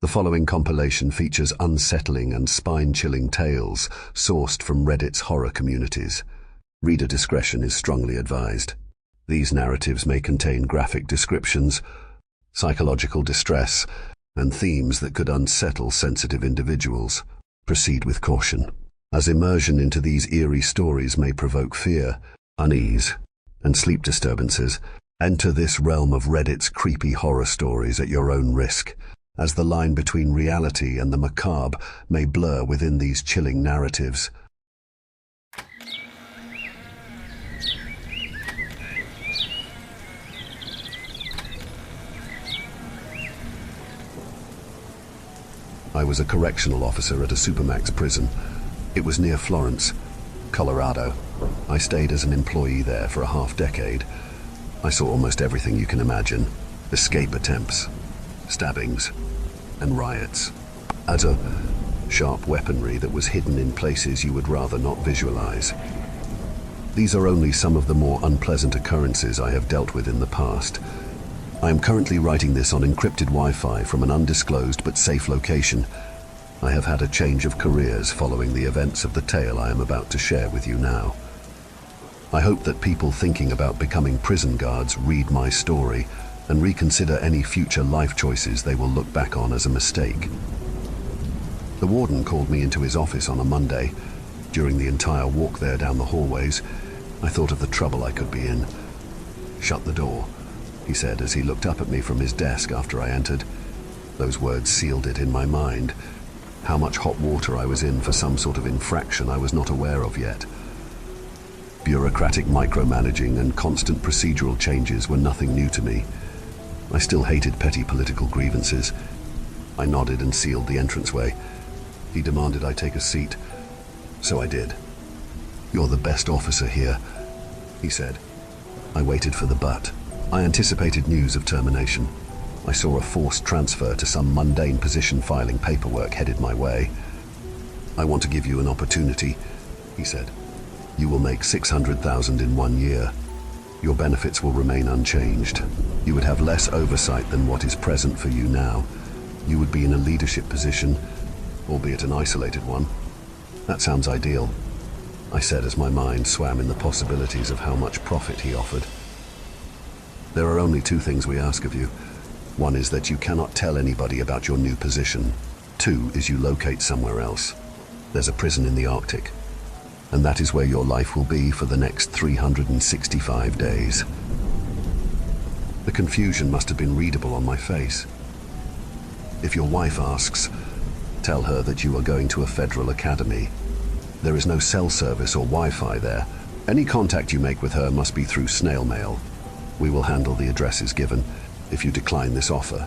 The following compilation features unsettling and spine-chilling tales sourced from Reddit's horror communities. Reader discretion is strongly advised. These narratives may contain graphic descriptions, psychological distress, and themes that could unsettle sensitive individuals. Proceed with caution, as immersion into these eerie stories may provoke fear, unease, and sleep disturbances. Enter this realm of Reddit's creepy horror stories at your own risk, as the line between reality and the macabre may blur within these chilling narratives. I was a correctional officer at a supermax prison. It was near Florence, Colorado. I stayed as an employee there for a half-decade. I saw almost everything you can imagine: escape attempts, stabbings, and riots. As a sharp weaponry that was hidden in places you would rather not visualize. These are only some of the more unpleasant occurrences I have dealt with in the past. I am currently writing this on encrypted Wi-Fi from an undisclosed but safe location. I have had a change of careers following the events of the tale I am about to share with you now. I hope that people thinking about becoming prison guards read my story and reconsider any future life choices they will look back on as a mistake. The warden called me into his office on a Monday. During the entire walk there down the hallways, I thought of the trouble I could be in. "Shut the door," he said as he looked up at me from his desk after I entered. Those words sealed it in my mind. How much hot water I was in for some sort of infraction I was not aware of yet. Bureaucratic micromanaging and constant procedural changes were nothing new to me. I still hated petty political grievances. I nodded and sealed the entranceway. He demanded I take a seat, so I did. "You're the best officer here," he said. I waited for the but. I anticipated news of termination. I saw a forced transfer to some mundane position filing paperwork headed my way. "I want to give you an opportunity," he said. "You will make $600,000 in 1 year. Your benefits will remain unchanged. You would have less oversight than what is present for you now. You would be in a leadership position, albeit an isolated one." "That sounds ideal," I said as my mind swam in the possibilities of how much profit he offered. "There are only 2 things we ask of you. One is that you cannot tell anybody about your new position. 2 is you locate somewhere else. There's a prison in the Arctic, and that is where your life will be for the next 365 days. The confusion must have been readable on my face. "If your wife asks, tell her that you are going to a federal academy. There is no cell service or Wi-Fi there. Any contact you make with her must be through snail mail. We will handle the addresses given. If you decline this offer,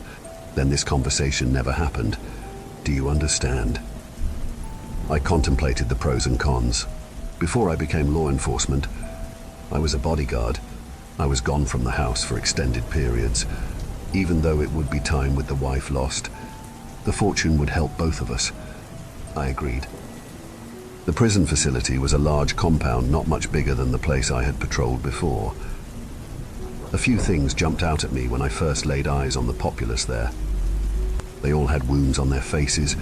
then this conversation never happened. Do you understand?" I contemplated the pros and cons. Before I became law enforcement, I was a bodyguard. I was gone from the house for extended periods. Even though it would be time with the wife lost, the fortune would help both of us. I agreed. The prison facility was a large compound not much bigger than the place I had patrolled before. A few things jumped out at me when I first laid eyes on the populace there. They all had wounds on their faces,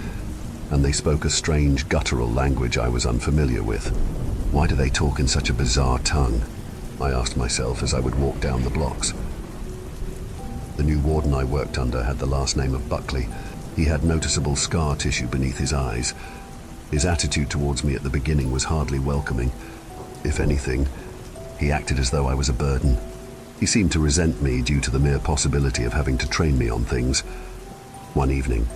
and they spoke a strange guttural language I was unfamiliar with. Why do they talk in such a bizarre tongue? I asked myself as I would walk down the blocks. The new warden I worked under had the last name of Buckley. He had noticeable scar tissue beneath his eyes. His attitude towards me at the beginning was hardly welcoming. If anything, he acted as though I was a burden. He seemed to resent me due to the mere possibility of having to train me on things. One evening,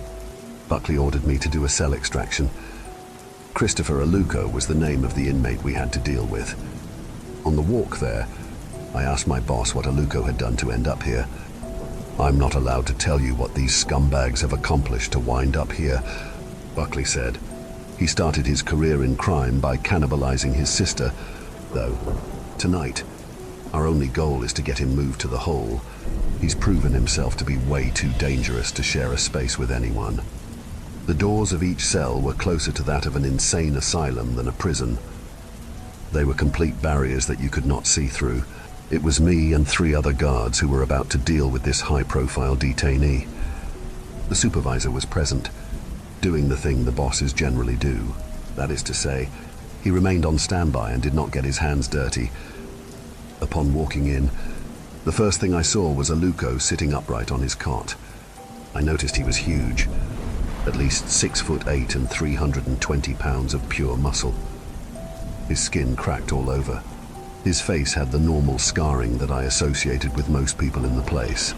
Buckley ordered me to do a cell extraction. Christopher Aluko was the name of the inmate we had to deal with. On the walk there, I asked my boss what Aluko had done to end up here. "I'm not allowed to tell you what these scumbags have accomplished to wind up here," Buckley said. "He started his career in crime by cannibalizing his sister, though tonight, our only goal is to get him moved to the hole. He's proven himself to be way too dangerous to share a space with anyone." The doors of each cell were closer to that of an insane asylum than a prison. They were complete barriers that you could not see through. It was me and 3 other guards who were about to deal with this high-profile detainee. The supervisor was present, doing the thing the bosses generally do. That is to say, he remained on standby and did not get his hands dirty. Upon walking in, the first thing I saw was Aluko sitting upright on his cot. I noticed he was huge, at least 6'8" and 320 pounds of pure muscle. His skin cracked all over. His face had the normal scarring that I associated with most people in the place.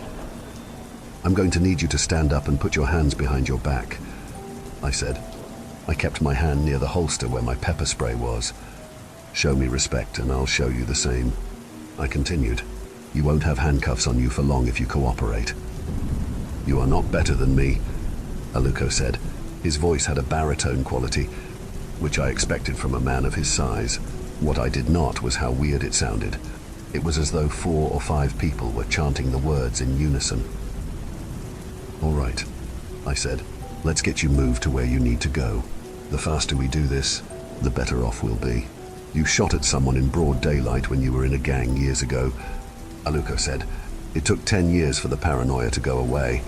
"I'm going to need you to stand up and put your hands behind your back," I said. I kept my hand near the holster where my pepper spray was. "Show me respect and I'll show you the same." I continued. "You won't have handcuffs on you for long if you cooperate." "You are not better than me," Aluko said. His voice had a baritone quality, which I expected from a man of his size. What I did not was how weird it sounded. It was as though 4 or 5 people were chanting the words in unison. "All right," I said. "Let's get you moved to where you need to go. The faster we do this, the better off we'll be. You shot at someone in broad daylight when you were in a gang years ago," Aluko said. "It took 10 years for the paranoia to go away.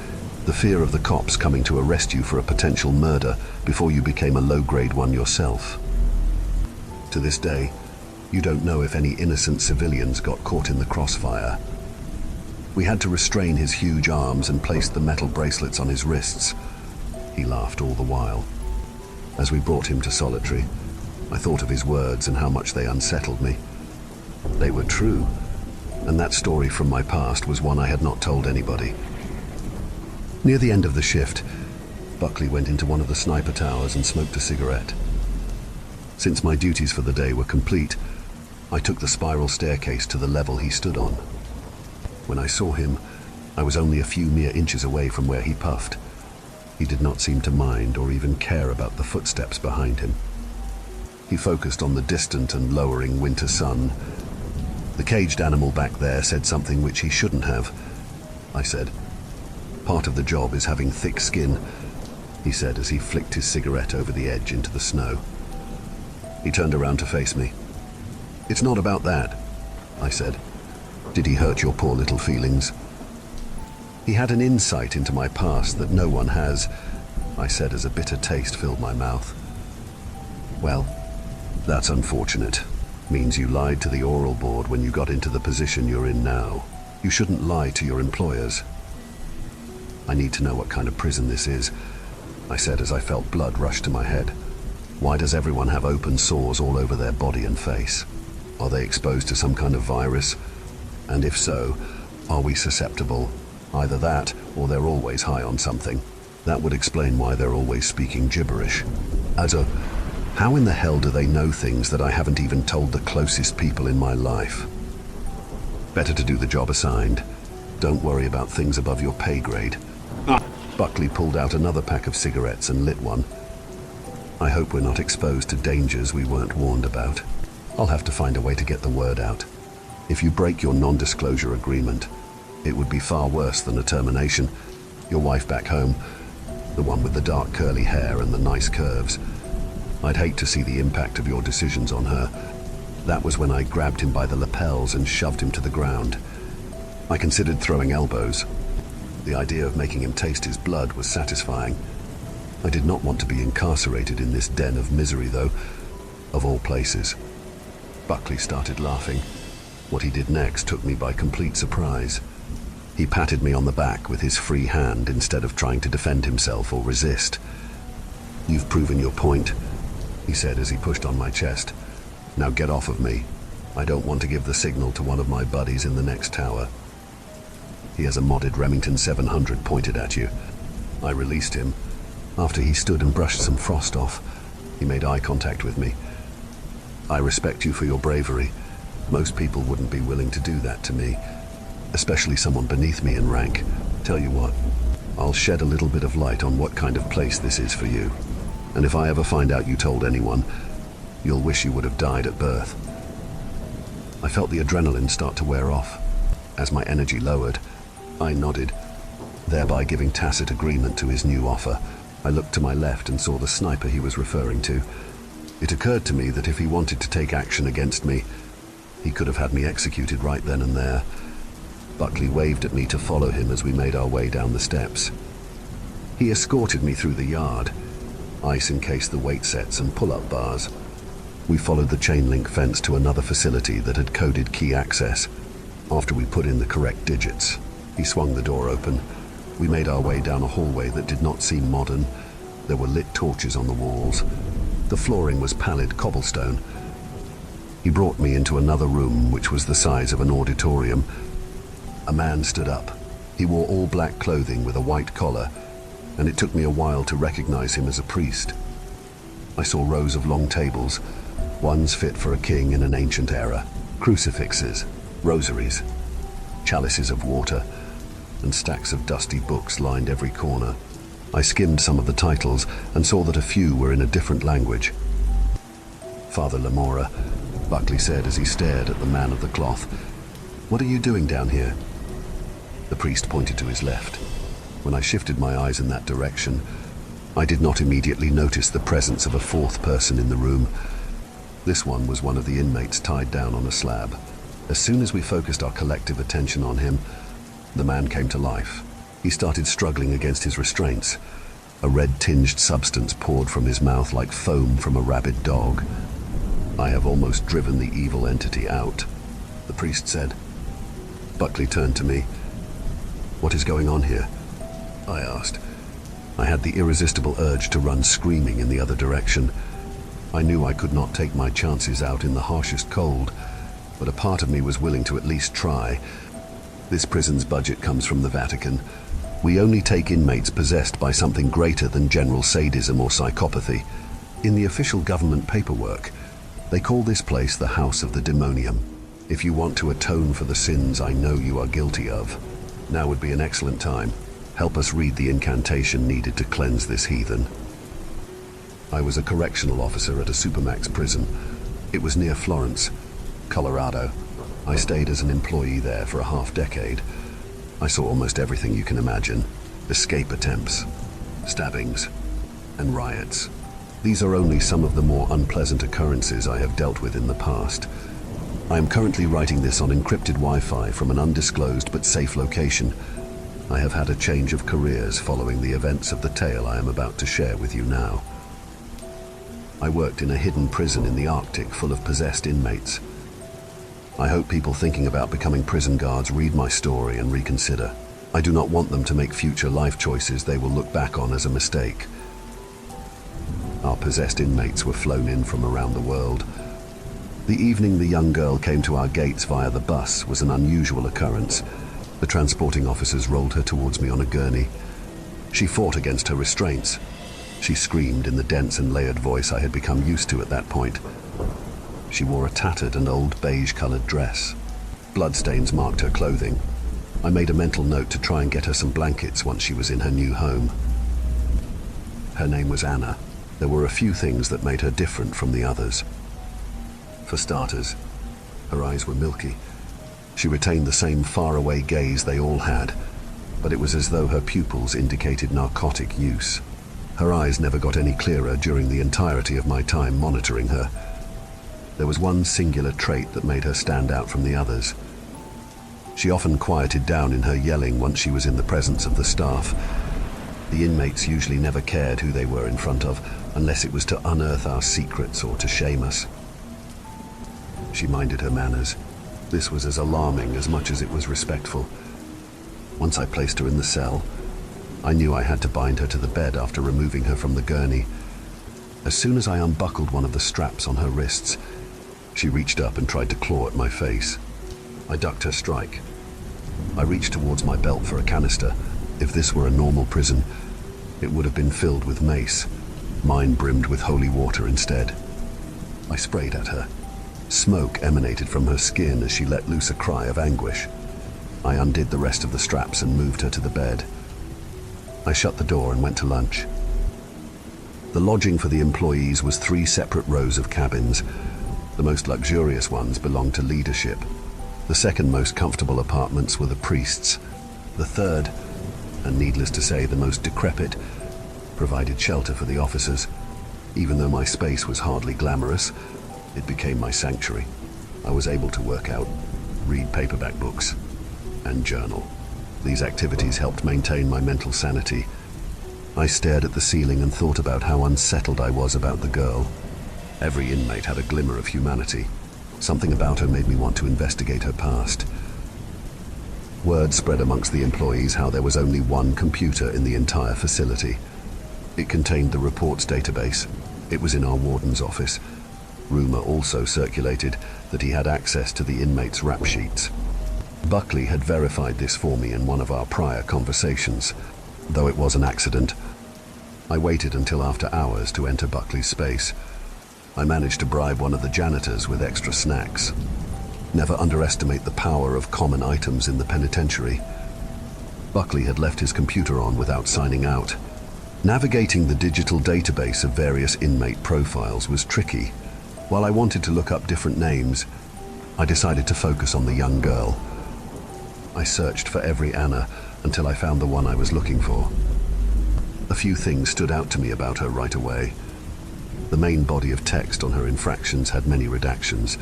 The fear of the cops coming to arrest you for a potential murder before you became a low-grade one yourself. To this day, you don't know if any innocent civilians got caught in the crossfire. We had to restrain his huge arms and place the metal bracelets on his wrists." He laughed all the while. As we brought him to solitary, I thought of his words and how much they unsettled me. They were true, and that story from my past was one I had not told anybody. Near the end of the shift, Buckley went into one of the sniper towers and smoked a cigarette. Since my duties for the day were complete, I took the spiral staircase to the level he stood on. When I saw him, I was only a few mere inches away from where he puffed. He did not seem to mind or even care about the footsteps behind him. He focused on the distant and lowering winter sun. "The caged animal back there said something which he shouldn't have," I said. "Part of the job is having thick skin," he said as he flicked his cigarette over the edge into the snow. He turned around to face me. "It's not about that," I said. "Did he hurt your poor little feelings?" He had an insight into my past that no one has, I said as a bitter taste filled my mouth. "Well, that's unfortunate. Means you lied to the oral board when you got into the position you're in now. You shouldn't lie to your employers." "I need to know what kind of prison this is," I said as I felt blood rush to my head. "Why does everyone have open sores all over their body and face? Are they exposed to some kind of virus? And if so, are we susceptible? Either that, or they're always high on something. That would explain why they're always speaking gibberish. Also, how in the hell do they know things that I haven't even told the closest people in my life? Better to do the job assigned. Don't worry about things above your pay grade." Buckley pulled out another pack of cigarettes and lit one. "I hope we're not exposed to dangers we weren't warned about. I'll have to find a way to get the word out. If you break your non-disclosure agreement, it would be far worse than a termination. Your wife back home, the one with the dark curly hair and the nice curves. I'd hate to see the impact of your decisions on her. That was when I grabbed him by the lapels and shoved him to the ground. I considered throwing elbows. The idea of making him taste his blood was satisfying. I did not want to be incarcerated in this den of misery, though, of all places." Buckley started laughing. What he did next took me by complete surprise. He patted me on the back with his free hand instead of trying to defend himself or resist. "You've proven your point," he said as he pushed on my chest. "Now get off of me. I don't want to give the signal to one of my buddies in the next tower. He has a modded Remington 700 pointed at you." I released him. After he stood and brushed some frost off, he made eye contact with me. "I respect you for your bravery. Most people wouldn't be willing to do that to me, especially someone beneath me in rank. Tell you what, I'll shed a little bit of light on what kind of place this is for you. And if I ever find out you told anyone, you'll wish you would have died at birth." I felt the adrenaline start to wear off. As my energy lowered, I nodded, thereby giving tacit agreement to his new offer. I looked to my left and saw the sniper he was referring to. It occurred to me that if he wanted to take action against me, he could have had me executed right then and there. Buckley waved at me to follow him as we made our way down the steps. He escorted me through the yard. Ice encased the weight sets and pull-up bars. We followed the chain-link fence to another facility that had coded key access. After we put in the correct digits, he swung the door open. We made our way down a hallway that did not seem modern. There were lit torches on the walls. The flooring was pallid cobblestone. He brought me into another room which was the size of an auditorium. A man stood up. He wore all black clothing with a white collar, and it took me a while to recognize him as a priest. I saw rows of long tables, ones fit for a king in an ancient era, crucifixes, rosaries, chalices of water, and stacks of dusty books lined every corner. I skimmed some of the titles and saw that a few were in a different language. Father Lamora, Buckley said as he stared at the man of the cloth. "What are you doing down here?" The priest pointed to his left. When I shifted my eyes in that direction, I did not immediately notice the presence of a fourth person in the room. This one was one of the inmates tied down on a slab. As soon as we focused our collective attention on him, the man came to life. He started struggling against his restraints. A red-tinged substance poured from his mouth like foam from a rabid dog. "I have almost driven the evil entity out," the priest said. Buckley turned to me. "What is going on here?" I asked. I had the irresistible urge to run screaming in the other direction. I knew I could not take my chances out in the harshest cold, but a part of me was willing to at least try. This prison's budget comes from the Vatican. We only take inmates possessed by something greater than general sadism or psychopathy. In the official government paperwork, they call this place the House of the Demonium. If you want to atone for the sins I know you are guilty of, now would be an excellent time. Help us read the incantation needed to cleanse this heathen. I was a correctional officer at a supermax prison. It was near Florence, Colorado. I stayed as an employee there for a half-decade. I saw almost everything you can imagine. Escape attempts, stabbings, and riots. These are only some of the more unpleasant occurrences I have dealt with in the past. I am currently writing this on encrypted Wi-Fi from an undisclosed but safe location. I have had a change of careers following the events of the tale I am about to share with you now. I worked in a hidden prison in the Arctic full of possessed inmates. I hope people thinking about becoming prison guards read my story and reconsider. I do not want them to make future life choices they will look back on as a mistake. Our possessed inmates were flown in from around the world. The evening the young girl came to our gates via the bus was an unusual occurrence. The transporting officers rolled her towards me on a gurney. She fought against her restraints. She screamed in the dense and layered voice I had become used to at that point. She wore a tattered and old beige-colored dress. Bloodstains marked her clothing. I made a mental note to try and get her some blankets once she was in her new home. Her name was Anna. There were a few things that made her different from the others. For starters, her eyes were milky. She retained the same faraway gaze they all had, but it was as though her pupils indicated narcotic use. Her eyes never got any clearer during the entirety of my time monitoring her. There was one singular trait that made her stand out from the others. She often quieted down in her yelling once she was in the presence of the staff. The inmates usually never cared who they were in front of, unless it was to unearth our secrets or to shame us. She minded her manners. This was as alarming as much as it was respectful. Once I placed her in the cell, I knew I had to bind her to the bed after removing her from the gurney. As soon as I unbuckled one of the straps on her wrists, she reached up and tried to claw at my face. I ducked her strike. I reached towards my belt for a canister. If this were a normal prison, it would have been filled with mace. Mine brimmed with holy water instead. I sprayed at her. Smoke emanated from her skin as she let loose a cry of anguish. I undid the rest of the straps and moved her to the bed. I shut the door and went to lunch. The lodging for the employees was 3 separate rows of cabins. The most luxurious ones belonged to leadership. The second most comfortable apartments were the priests. The third, and needless to say the most decrepit, provided shelter for the officers. Even though my space was hardly glamorous, it became my sanctuary. I was able to work out, read paperback books, and journal. These activities helped maintain my mental sanity. I stared at the ceiling and thought about how unsettled I was about the girl. Every inmate had a glimmer of humanity. Something about her made me want to investigate her past. Word spread amongst the employees how there was only one computer in the entire facility. It contained the reports database. It was in our warden's office. Rumor also circulated that he had access to the inmates' rap sheets. Buckley had verified this for me in one of our prior conversations. Though it was an accident, I waited until after hours to enter Buckley's space. I managed to bribe one of the janitors with extra snacks. Never underestimate the power of common items in the penitentiary. Buckley had left his computer on without signing out. Navigating the digital database of various inmate profiles was tricky. While I wanted to look up different names, I decided to focus on the young girl. I searched for every Anna until I found the one I was looking for. A few things stood out to me about her right away. The main body of text on her infractions had many redactions.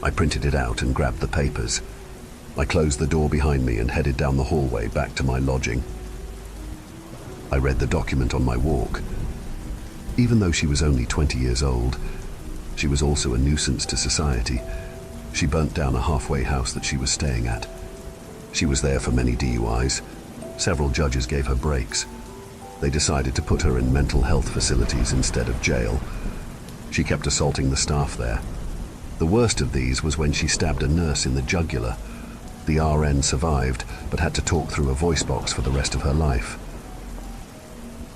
I printed it out and grabbed the papers. I closed the door behind me and headed down the hallway back to my lodging. I read the document on my walk. Even though she was only 20 years old, she was also a nuisance to society. She burnt down a halfway house that she was staying at. She was there for many DUIs. Several judges gave her breaks. They decided to put her in mental health facilities instead of jail. She kept assaulting the staff there. The worst of these was when she stabbed a nurse in the jugular. The RN survived, but had to talk through a voice box for the rest of her life.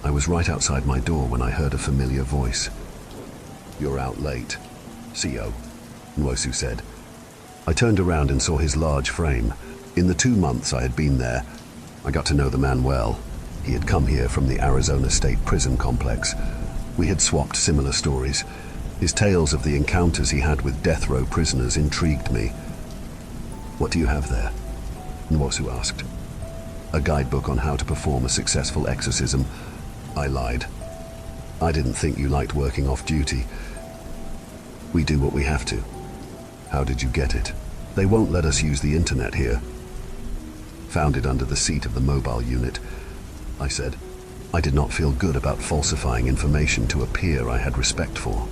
I was right outside my door when I heard a familiar voice. "You're out late, CO," Nwosu said. I turned around and saw his large frame. In the 2 months I had been there, I got to know the man well. He had come here from the Arizona State Prison Complex. We had swapped similar stories. His tales of the encounters he had with death row prisoners intrigued me. "What do you have there?" Nwosu asked. "A guidebook on how to perform a successful exorcism." I lied. "I didn't think you liked working off duty." "We do what we have to." "How did you get it?" "They won't let us use the internet here." "Found it under the seat of the mobile unit," I said. I did not feel good about falsifying information to a peer I had respect for.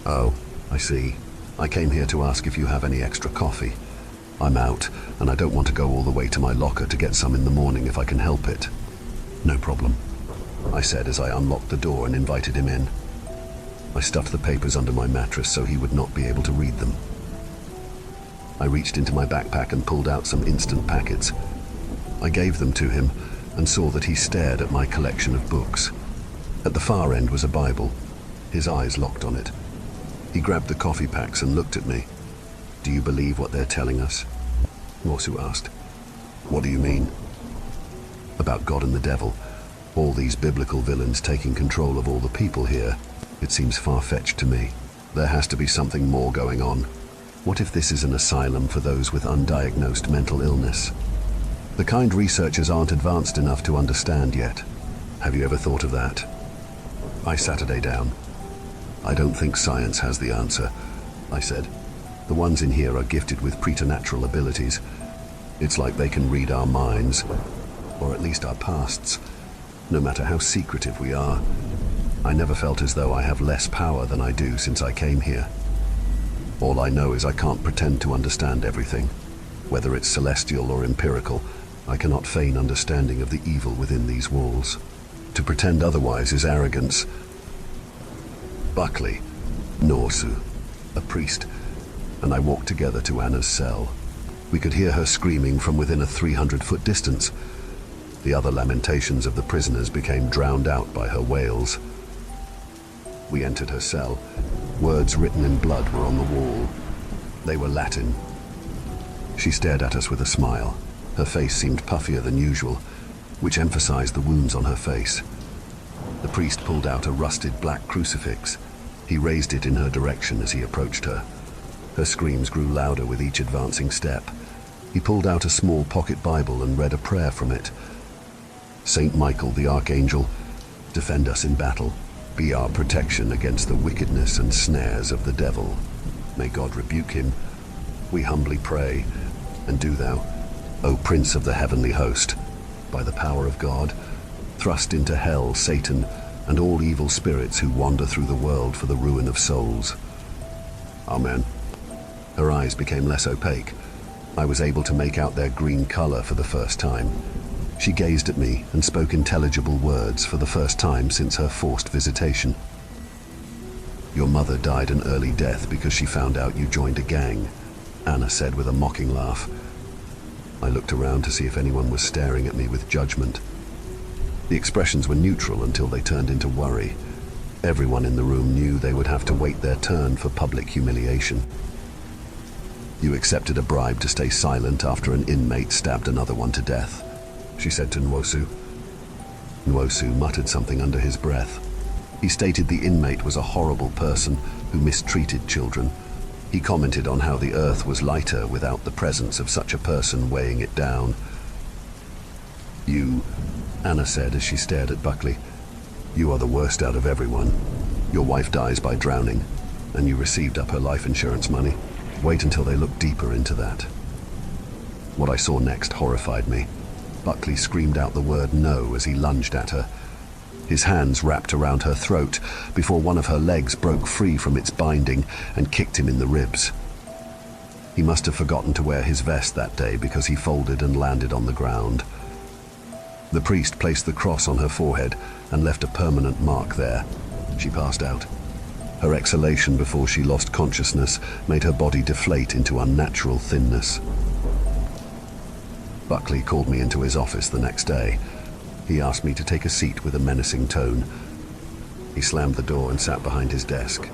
"Oh, I see. I came here to ask if you have any extra coffee. I'm out, and I don't want to go all the way to my locker to get some in the morning if I can help it." "No problem," I said as I unlocked the door and invited him in. I stuffed the papers under my mattress so he would not be able to read them. I reached into my backpack and pulled out some instant packets. I gave them to him and saw that he stared at my collection of books. At the far end was a Bible. His eyes locked on it. He grabbed the coffee packs and looked at me. "Do you believe what they're telling us?" Nwosu asked. "What do you mean?" "About God and the devil. All these biblical villains taking control of all the people here. It seems far-fetched to me. There has to be something more going on. What if this is an asylum for those with undiagnosed mental illness? The kind researchers aren't advanced enough to understand yet. Have you ever thought of that?" I sat down. "I don't think science has the answer," I said. "The ones in here are gifted with preternatural abilities. It's like they can read our minds, or at least our pasts, no matter how secretive we are. I never felt as though I have less power than I do since I came here. All I know is I can't pretend to understand everything. Whether it's celestial or empirical, I cannot feign understanding of the evil within these walls. To pretend otherwise is arrogance." Buckley, Nwosu, a priest, and I walked together to Anna's cell. We could hear her screaming from within a 300-foot distance. The other lamentations of the prisoners became drowned out by her wails. We entered her cell. Words written in blood were on the wall. They were Latin. She stared at us with a smile. Her face seemed puffier than usual, which emphasized the wounds on her face. The priest pulled out a rusted black crucifix. He raised it in her direction as he approached her. Her screams grew louder with each advancing step. He pulled out a small pocket Bible and read a prayer from it. "Saint Michael the Archangel, defend us in battle. Be our protection against the wickedness and snares of the devil. May God rebuke him. We humbly pray, and do thou, O Prince of the heavenly host, by the power of God, thrust into hell, Satan, and all evil spirits who wander through the world for the ruin of souls. Amen. Her eyes became less opaque. I was able to make out their green color for the first time. She gazed at me and spoke intelligible words for the first time since her forced visitation. Your mother died an early death because she found out you joined a gang, Anna said with a mocking laugh. I looked around to see if anyone was staring at me with judgment. The expressions were neutral until they turned into worry. Everyone in the room knew they would have to wait their turn for public humiliation. You accepted a bribe to stay silent after an inmate stabbed another one to death, she said to Nwosu. Nwosu muttered something under his breath. He stated the inmate was a horrible person who mistreated children. He commented on how the earth was lighter without the presence of such a person weighing it down. You, Anna said as she stared at Buckley, you are the worst out of everyone. Your wife dies by drowning, and you received up her life insurance money. Wait until they look deeper into that. What I saw next horrified me. Buckley screamed out the word no as he lunged at her. His hands wrapped around her throat before one of her legs broke free from its binding and kicked him in the ribs. He must have forgotten to wear his vest that day because he folded and landed on the ground. The priest placed the cross on her forehead and left a permanent mark there. She passed out. Her exhalation before she lost consciousness made her body deflate into unnatural thinness. Buckley called me into his office the next day. He asked me to take a seat with a menacing tone. He slammed the door and sat behind his desk.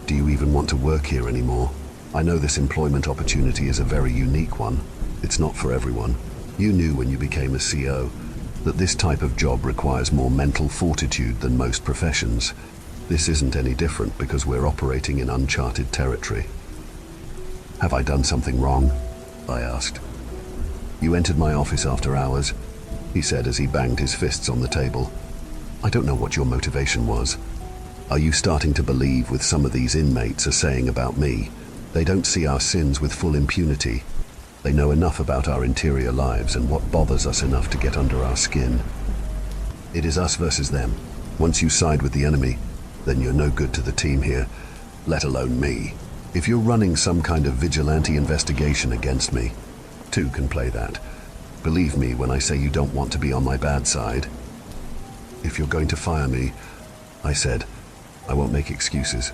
Do you even want to work here anymore? I know this employment opportunity is a very unique one. It's not for everyone. You knew when you became a CO that this type of job requires more mental fortitude than most professions. This isn't any different because we're operating in uncharted territory. Have I done something wrong? I asked. You entered my office after hours, he said as he banged his fists on the table. I don't know what your motivation was. Are you starting to believe what some of these inmates are saying about me? They don't see our sins with full impunity. They know enough about our interior lives and what bothers us enough to get under our skin. It is us versus them. Once you side with the enemy, then you're no good to the team here, let alone me. If you're running some kind of vigilante investigation against me, two can play that. Believe me when I say you don't want to be on my bad side. If you're going to fire me, I said, I won't make excuses.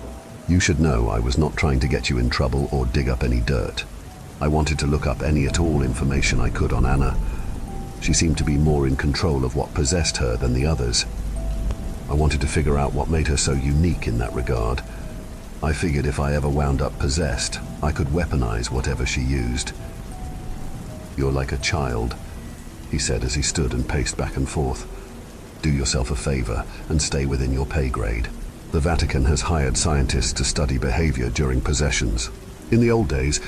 You should know I was not trying to get you in trouble or dig up any dirt. I wanted to look up any at all information I could on Anna. She seemed to be more in control of what possessed her than the others. I wanted to figure out what made her so unique in that regard. I figured if I ever wound up possessed, I could weaponize whatever she used. You're like a child, he said as he stood and paced back and forth. Do yourself a favor and stay within your pay grade. The Vatican has hired scientists to study behavior during possessions. In the old days,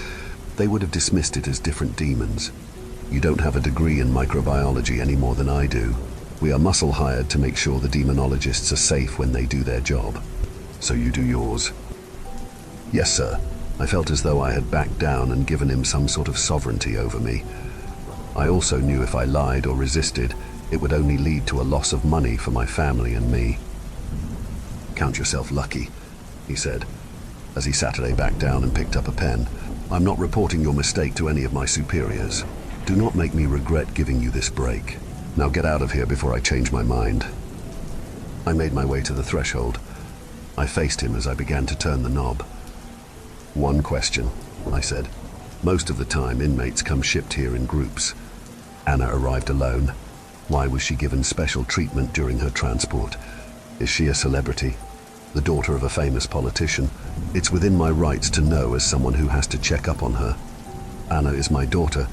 they would have dismissed it as different demons. You don't have a degree in microbiology any more than I do. We are muscle hired to make sure the demonologists are safe when they do their job. So you do yours. Yes, sir. I felt as though I had backed down and given him some sort of sovereignty over me. I also knew if I lied or resisted, it would only lead to a loss of money for my family and me. Count yourself lucky, he said, as he Saturday back down and picked up a pen. I'm not reporting your mistake to any of my superiors. Do not make me regret giving you this break. Now get out of here before I change my mind. I made my way to the threshold. I faced him as I began to turn the knob. One question, I said. Most of the time, inmates come shipped here in groups. Anna arrived alone. Why was she given special treatment during her transport? Is she a celebrity? The daughter of a famous politician? It's within my rights to know as someone who has to check up on her. Anna is my daughter,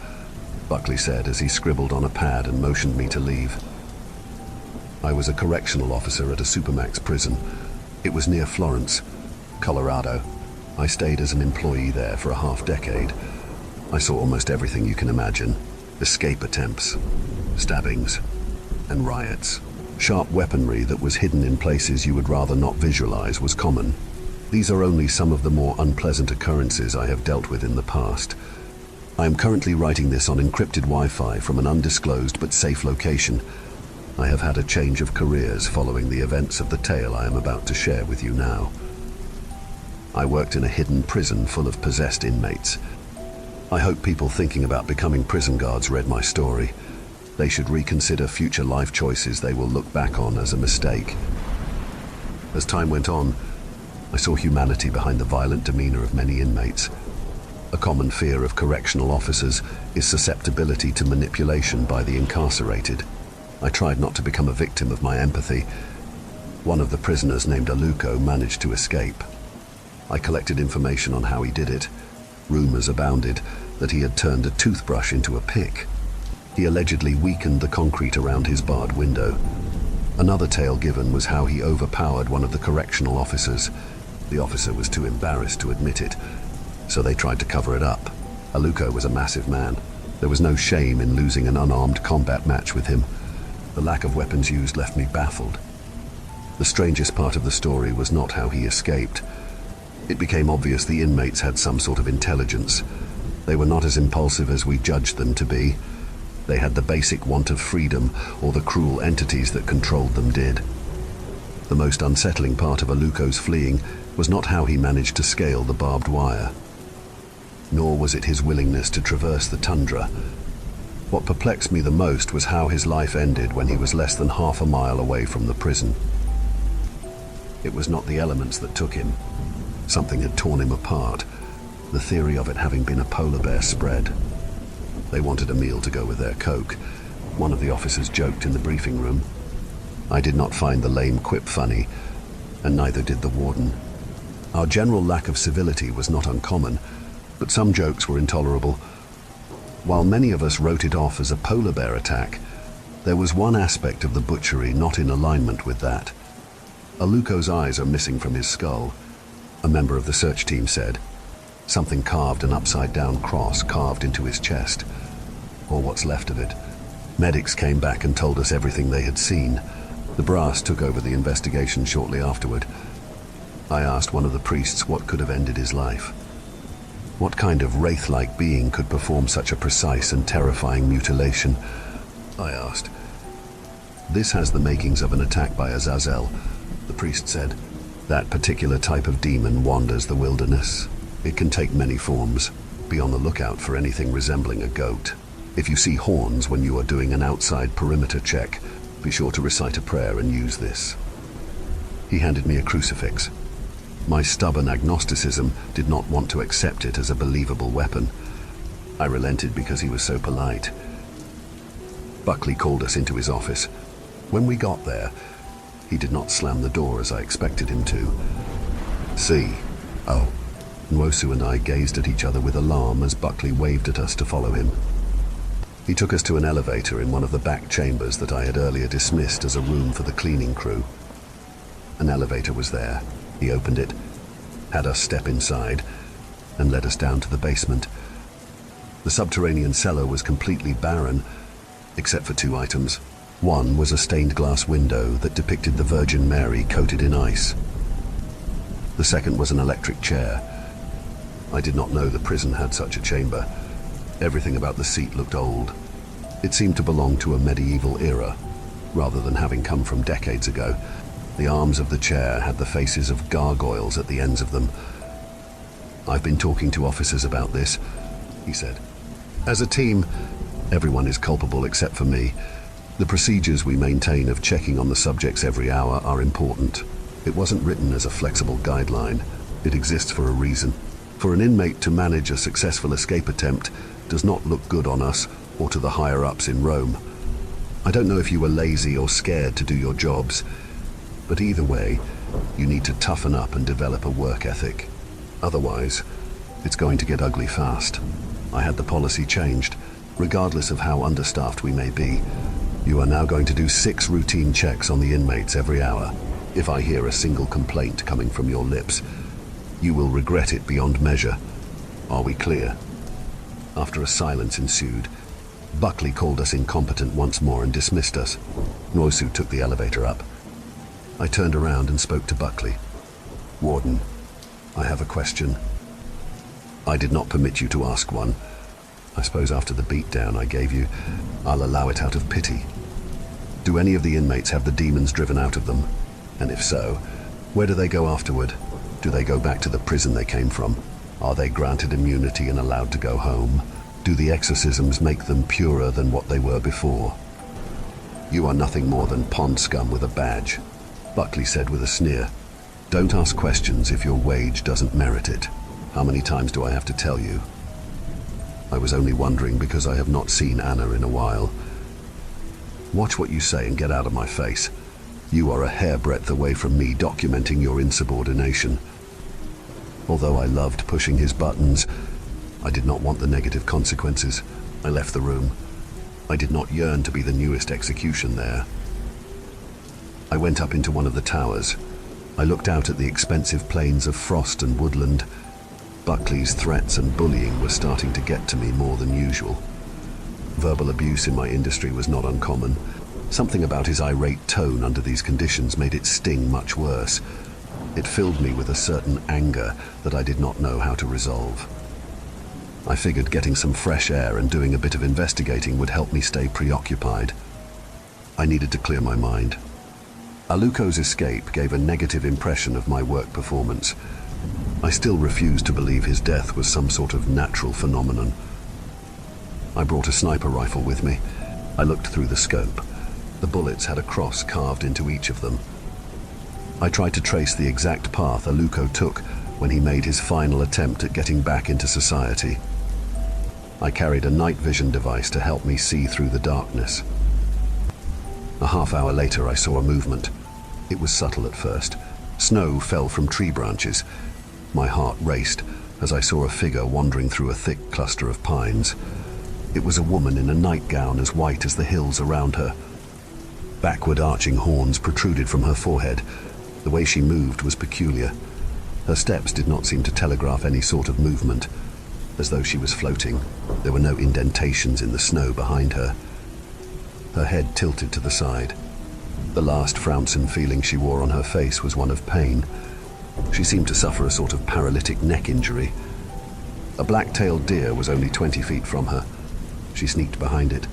Buckley said as he scribbled on a pad and motioned me to leave. I was a correctional officer at a supermax prison. It was near Florence, Colorado. I stayed as an employee there for a half-decade. I saw almost everything you can imagine. Escape attempts, stabbings, and riots. Sharp weaponry that was hidden in places you would rather not visualize was common. These are only some of the more unpleasant occurrences I have dealt with in the past. I am currently writing this on encrypted Wi-Fi from an undisclosed but safe location. I have had a change of careers following the events of the tale I am about to share with you now. I worked in a hidden prison full of possessed inmates. I hope people thinking about becoming prison guards read my story. They should reconsider future life choices they will look back on as a mistake. As time went on, I saw humanity behind the violent demeanor of many inmates. A common fear of correctional officers is susceptibility to manipulation by the incarcerated. I tried not to become a victim of my empathy. One of the prisoners, named Aluko, managed to escape. I collected information on how he did it. Rumors abounded that he had turned a toothbrush into a pick. He allegedly weakened the concrete around his barred window. Another tale given was how he overpowered one of the correctional officers. The officer was too embarrassed to admit it, so they tried to cover it up. Aluko was a massive man. There was no shame in losing an unarmed combat match with him. The lack of weapons used left me baffled. The strangest part of the story was not how he escaped. It became obvious the inmates had some sort of intelligence. They were not as impulsive as we judged them to be. They had the basic want of freedom, or the cruel entities that controlled them did. The most unsettling part of Aluko's fleeing was not how he managed to scale the barbed wire, nor was it his willingness to traverse the tundra. What perplexed me the most was how his life ended when he was less than half a mile away from the prison. It was not the elements that took him. Something had torn him apart, the theory of it having been a polar bear spread. They wanted a meal to go with their coke. One of the officers joked in the briefing room. I did not find the lame quip funny, and neither did the warden. Our general lack of civility was not uncommon, but some jokes were intolerable. While many of us wrote it off as a polar bear attack, there was one aspect of the butchery not in alignment with that. Aluko's eyes are missing from his skull, a member of the search team said. Something carved an upside-down cross carved into his chest, or what's left of it. Medics came back and told us everything they had seen. The brass took over the investigation shortly afterward. I asked one of the priests what could have ended his life. What kind of wraith-like being could perform such a precise and terrifying mutilation? I asked. This has the makings of an attack by Azazel, the priest said. That particular type of demon wanders the wilderness. It can take many forms. Be on the lookout for anything resembling a goat. If you see horns when you are doing an outside perimeter check, be sure to recite a prayer and use this. He handed me a crucifix. My stubborn agnosticism did not want to accept it as a believable weapon. I relented because he was so polite. Buckley called us into his office. When we got there, he did not slam the door as I expected him to. See. Oh. Nwosu and I gazed at each other with alarm as Buckley waved at us to follow him. He took us to an elevator in one of the back chambers that I had earlier dismissed as a room for the cleaning crew. An elevator was there. He opened it, had us step inside, and led us down to the basement. The subterranean cellar was completely barren, except for two items. One was a stained glass window that depicted the Virgin Mary coated in ice. The second was an electric chair. I did not know the prison had such a chamber. Everything about the seat looked old. It seemed to belong to a medieval era, rather than having come from decades ago. The arms of the chair had the faces of gargoyles at the ends of them. I've been talking to officers about this, he said. As a team, everyone is culpable except for me. The procedures we maintain of checking on the subjects every hour are important. It wasn't written as a flexible guideline. It exists for a reason. For an inmate to manage a successful escape attempt does not look good on us or to the higher-ups in Rome. I don't know if you were lazy or scared to do your jobs, but either way, you need to toughen up and develop a work ethic. Otherwise, it's going to get ugly fast. I had the policy changed. Regardless of how understaffed we may be, you are now going to do 6 routine checks on the inmates every hour. If I hear a single complaint coming from your lips, you will regret it beyond measure. Are we clear? After a silence ensued, Buckley called us incompetent once more and dismissed us. Nwosu took the elevator up. I turned around and spoke to Buckley. Warden, I have a question. I did not permit you to ask one. I suppose after the beatdown I gave you, I'll allow it out of pity. Do any of the inmates have the demons driven out of them? And if so, where do they go afterward? Do they go back to the prison they came from? Are they granted immunity and allowed to go home? Do the exorcisms make them purer than what they were before? You are nothing more than pond scum with a badge, Buckley said with a sneer. Don't ask questions if your wage doesn't merit it. How many times do I have to tell you? I was only wondering because I have not seen Anna in a while. Watch what you say and get out of my face. You are a hairbreadth away from me documenting your insubordination. Although I loved pushing his buttons, I did not want the negative consequences. I left the room. I did not yearn to be the newest execution there. I went up into one of the towers. I looked out at the expensive plains of frost and woodland. Buckley's threats and bullying were starting to get to me more than usual. Verbal abuse in my industry was not uncommon. Something about his irate tone under these conditions made it sting much worse. It filled me with a certain anger that I did not know how to resolve. I figured getting some fresh air and doing a bit of investigating would help me stay preoccupied. I needed to clear my mind. Aluko's escape gave a negative impression of my work performance. I still refused to believe his death was some sort of natural phenomenon. I brought a sniper rifle with me. I looked through the scope. The bullets had a cross carved into each of them. I tried to trace the exact path Aluko took when he made his final attempt at getting back into society. I carried a night vision device to help me see through the darkness. A half hour later, I saw a movement. It was subtle at first. Snow fell from tree branches. My heart raced as I saw a figure wandering through a thick cluster of pines. It was a woman in a nightgown as white as the hills around her. Backward arching horns protruded from her forehead. The way she moved was peculiar. Her steps did not seem to telegraph any sort of movement, as though she was floating. There were no indentations in the snow behind her. Her head tilted to the side. The last frownson feeling she wore on her face was one of pain. She seemed to suffer a sort of paralytic neck injury. A black-tailed deer was only 20 feet from her. She sneaked behind it.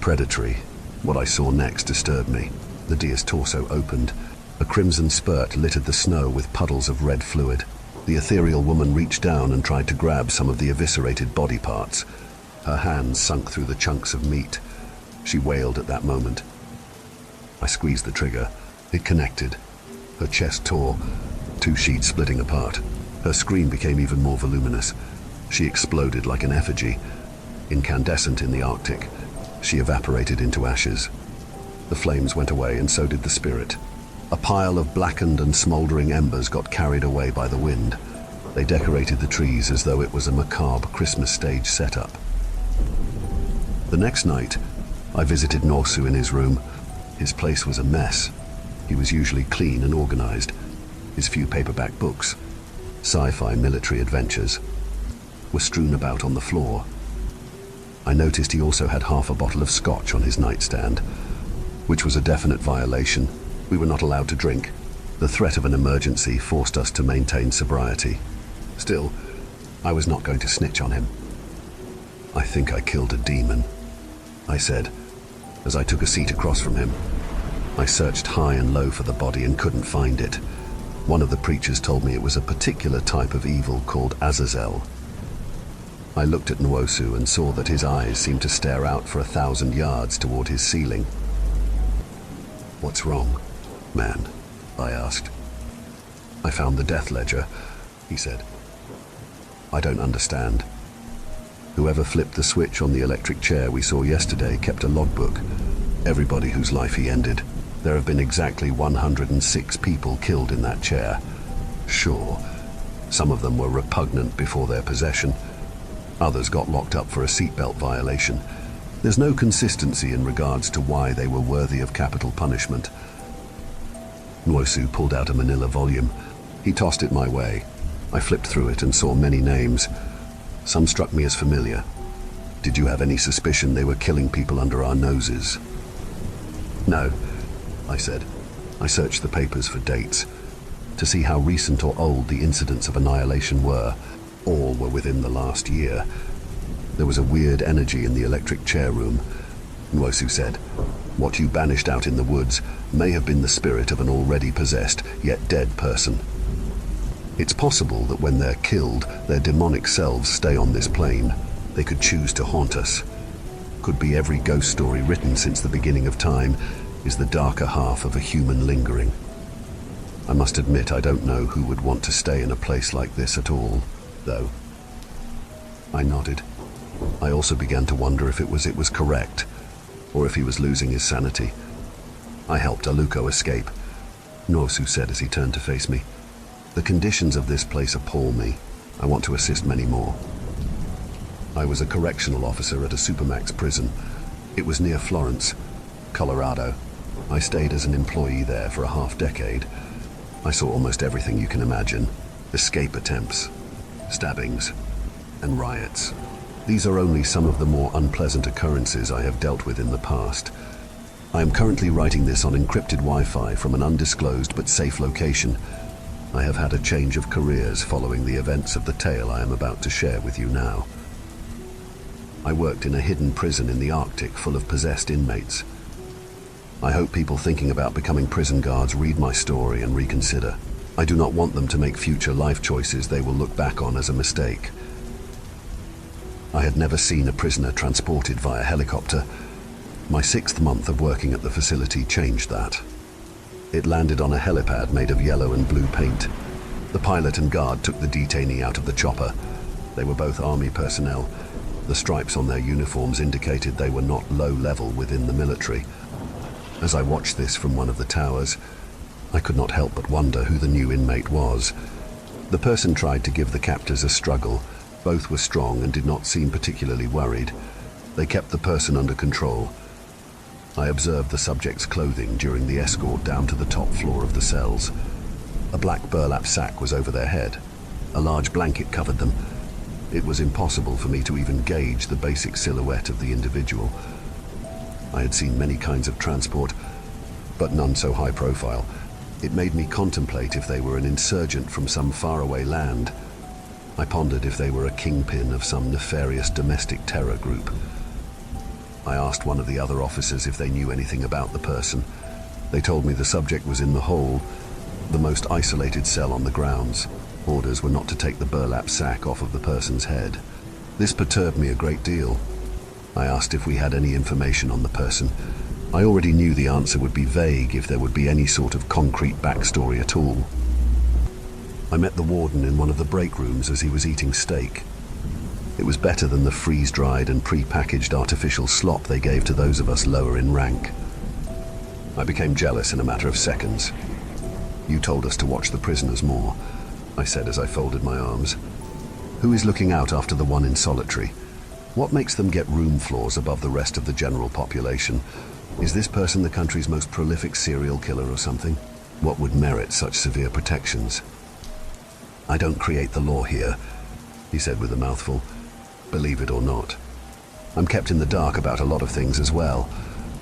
Predatory. What I saw next disturbed me. The deer's torso opened. A crimson spurt littered the snow with puddles of red fluid. The ethereal woman reached down and tried to grab some of the eviscerated body parts. Her hands sunk through the chunks of meat. She wailed at that moment. I squeezed the trigger. It connected. Her chest tore, 2 sheets splitting apart. Her scream became even more voluminous. She exploded like an effigy. Incandescent in the Arctic, she evaporated into ashes. The flames went away, and so did the spirit. A pile of blackened and smoldering embers got carried away by the wind. They decorated the trees as though it was a macabre Christmas stage setup. The next night, I visited Norsu in his room. His place was a mess. He was usually clean and organized. His few paperback books, sci-fi military adventures, were strewn about on the floor. I noticed he also had half a bottle of scotch on his nightstand, which was a definite violation. We were not allowed to drink. The threat of an emergency forced us to maintain sobriety. Still, I was not going to snitch on him. I think I killed a demon, I said, as I took a seat across from him. I searched high and low for the body and couldn't find it. One of the preachers told me it was a particular type of evil called Azazel. I looked at Nwosu and saw that his eyes seemed to stare out for 1,000 yards toward his ceiling. "What's wrong, man?" I asked. "I found the death ledger," he said. "I don't understand. Whoever flipped the switch on the electric chair we saw yesterday kept a logbook. Everybody whose life he ended. There have been exactly 106 people killed in that chair. Sure, some of them were repugnant before their possession. Others got locked up for a seatbelt violation. There's no consistency in regards to why they were worthy of capital punishment." Nwosu pulled out a manila volume. He tossed it my way. I flipped through it and saw many names. Some struck me as familiar. "Did you have any suspicion they were killing people under our noses?" "No," I said. I searched the papers for dates, to see how recent or old the incidents of annihilation were. All were within the last year. There was a weird energy in the electric chair room, Nwosu said. What you banished out in the woods may have been the spirit of an already possessed, yet dead person. It's possible that when they're killed, their demonic selves stay on this plane. They could choose to haunt us. Could be every ghost story written since the beginning of time is the darker half of a human lingering. I must admit I don't know who would want to stay in a place like this at all, though. I nodded. I also began to wonder if it was correct, or if he was losing his sanity. I helped Aluko escape, Norsu said as he turned to face me. The conditions of this place appall me. I want to assist many more. I was a correctional officer at a Supermax prison. It was near Florence, Colorado. I stayed as an employee there for a half-decade. I saw almost everything you can imagine. Escape attempts, stabbings, and riots. These are only some of the more unpleasant occurrences I have dealt with in the past. I am currently writing this on encrypted Wi-Fi from an undisclosed but safe location. I have had a change of careers following the events of the tale I am about to share with you now. I worked in a hidden prison in the Arctic full of possessed inmates. I hope people thinking about becoming prison guards read my story and reconsider. I do not want them to make future life choices they will look back on as a mistake. I had never seen a prisoner transported via helicopter. My 6th month of working at the facility changed that. It landed on a helipad made of yellow and blue paint. The pilot and guard took the detainee out of the chopper. They were both army personnel. The stripes on their uniforms indicated they were not low level within the military. As I watched this from one of the towers, I could not help but wonder who the new inmate was. The person tried to give the captors a struggle. Both were strong and did not seem particularly worried. They kept the person under control. I observed the subject's clothing during the escort down to the top floor of the cells. A black burlap sack was over their head. A large blanket covered them. It was impossible for me to even gauge the basic silhouette of the individual. I had seen many kinds of transport, but none so high profile. It made me contemplate if they were an insurgent from some faraway land. I pondered if they were a kingpin of some nefarious domestic terror group. I asked one of the other officers if they knew anything about the person. They told me the subject was in the hole, the most isolated cell on the grounds. Orders were not to take the burlap sack off of the person's head. This perturbed me a great deal. I asked if we had any information on the person. I already knew the answer would be vague if there would be any sort of concrete backstory at all. I met the warden in one of the break rooms as he was eating steak. It was better than the freeze-dried and pre-packaged artificial slop they gave to those of us lower in rank. I became jealous in a matter of seconds. "You told us to watch the prisoners more," I said as I folded my arms. "Who is looking out after the one in solitary? What makes them get room floors above the rest of the general population? Is this person the country's most prolific serial killer or something? What would merit such severe protections?" "I don't create the law here," he said with a mouthful. "Believe it or not. I'm kept in the dark about a lot of things as well.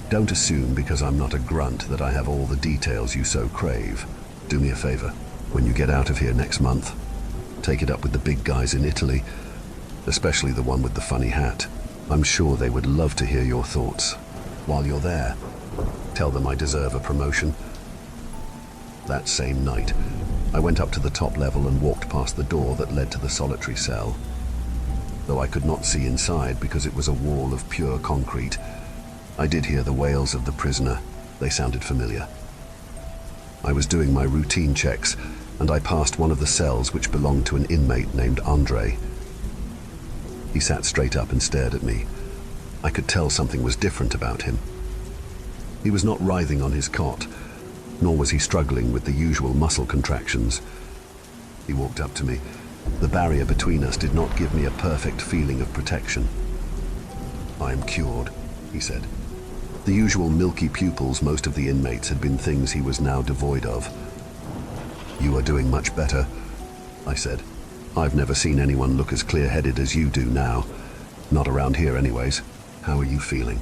Don't assume because I'm not a grunt that I have all the details you so crave. Do me a favor. When you get out of here next month, take it up with the big guys in Italy, especially the one with the funny hat. I'm sure they would love to hear your thoughts. While you're there, tell them I deserve a promotion." That same night, I went up to the top level and walked past the door that led to the solitary cell. Though I could not see inside because it was a wall of pure concrete, I did hear the wails of the prisoner. They sounded familiar. I was doing my routine checks, and I passed one of the cells which belonged to an inmate named Andre. He sat straight up and stared at me. I could tell something was different about him. He was not writhing on his cot, nor was he struggling with the usual muscle contractions. He walked up to me. The barrier between us did not give me a perfect feeling of protection. "I am cured," he said. The usual milky pupils most of the inmates had been things he was now devoid of. "You are doing much better," I said. "I've never seen anyone look as clear-headed as you do now. Not around here anyways. How are you feeling?"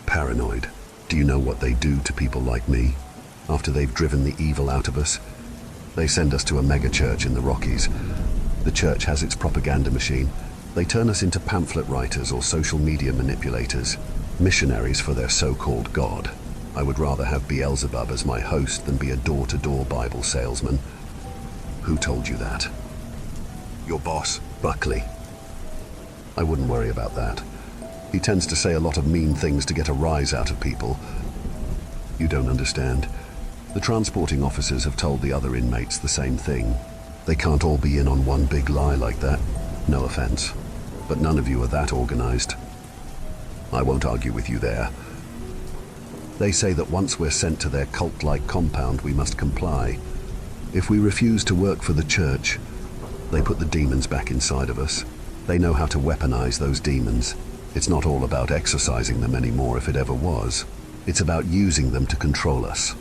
"Paranoid. Do you know what they do to people like me? After they've driven the evil out of us, they send us to a mega-church in the Rockies. The church has its propaganda machine. They turn us into pamphlet writers or social media manipulators. Missionaries for their so-called God. I would rather have Beelzebub as my host than be a door-to-door Bible salesman. Who told you that? Your boss, Buckley. I wouldn't worry about that. He tends to say a lot of mean things to get a rise out of people. You don't understand. The transporting officers have told the other inmates the same thing. They can't all be in on one big lie like that. No offense, but none of you are that organized. I won't argue with you there. They say that once we're sent to their cult-like compound, we must comply. If we refuse to work for the church, they put the demons back inside of us. They know how to weaponize those demons. It's not all about exorcising them anymore, if it ever was. It's about using them to control us.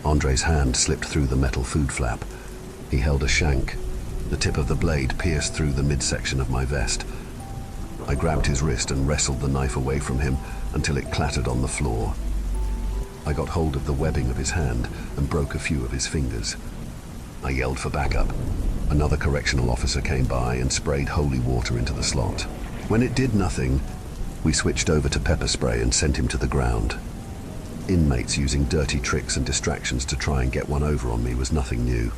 Andre's hand slipped through the metal food flap. He held a shank. The tip of the blade pierced through the midsection of my vest. I grabbed his wrist and wrestled the knife away from him until it clattered on the floor. I got hold of the webbing of his hand and broke a few of his fingers. I yelled for backup. Another correctional officer came by and sprayed holy water into the slot. When it did nothing, we switched over to pepper spray and sent him to the ground. Inmates using dirty tricks and distractions to try and get one over on me was nothing new.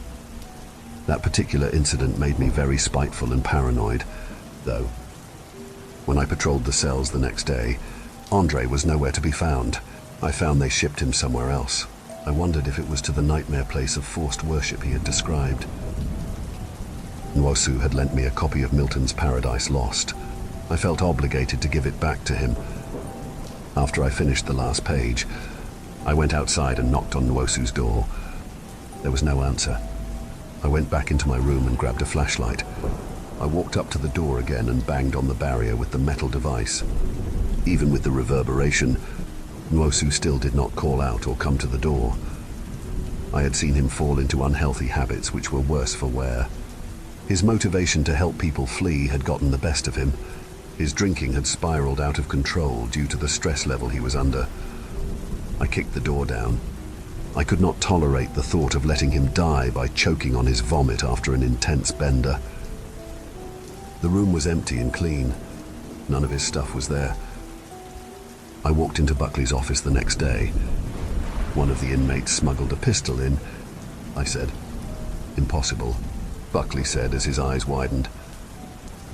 That particular incident made me very spiteful and paranoid, though. When I patrolled the cells the next day, Andre was nowhere to be found. I found they shipped him somewhere else. I wondered if it was to the nightmare place of forced worship he had described. Nwosu had lent me a copy of Milton's Paradise Lost. I felt obligated to give it back to him. After I finished the last page, I went outside and knocked on Nwosu's door. There was no answer. I went back into my room and grabbed a flashlight. I walked up to the door again and banged on the barrier with the metal device. Even with the reverberation, Nwosu still did not call out or come to the door. I had seen him fall into unhealthy habits which were worse for wear. His motivation to help people flee had gotten the best of him. His drinking had spiraled out of control due to the stress level he was under. I kicked the door down. I could not tolerate the thought of letting him die by choking on his vomit after an intense bender. The room was empty and clean. None of his stuff was there. I walked into Buckley's office the next day. One of the inmates smuggled a pistol in. I said, "Impossible," Buckley said as his eyes widened.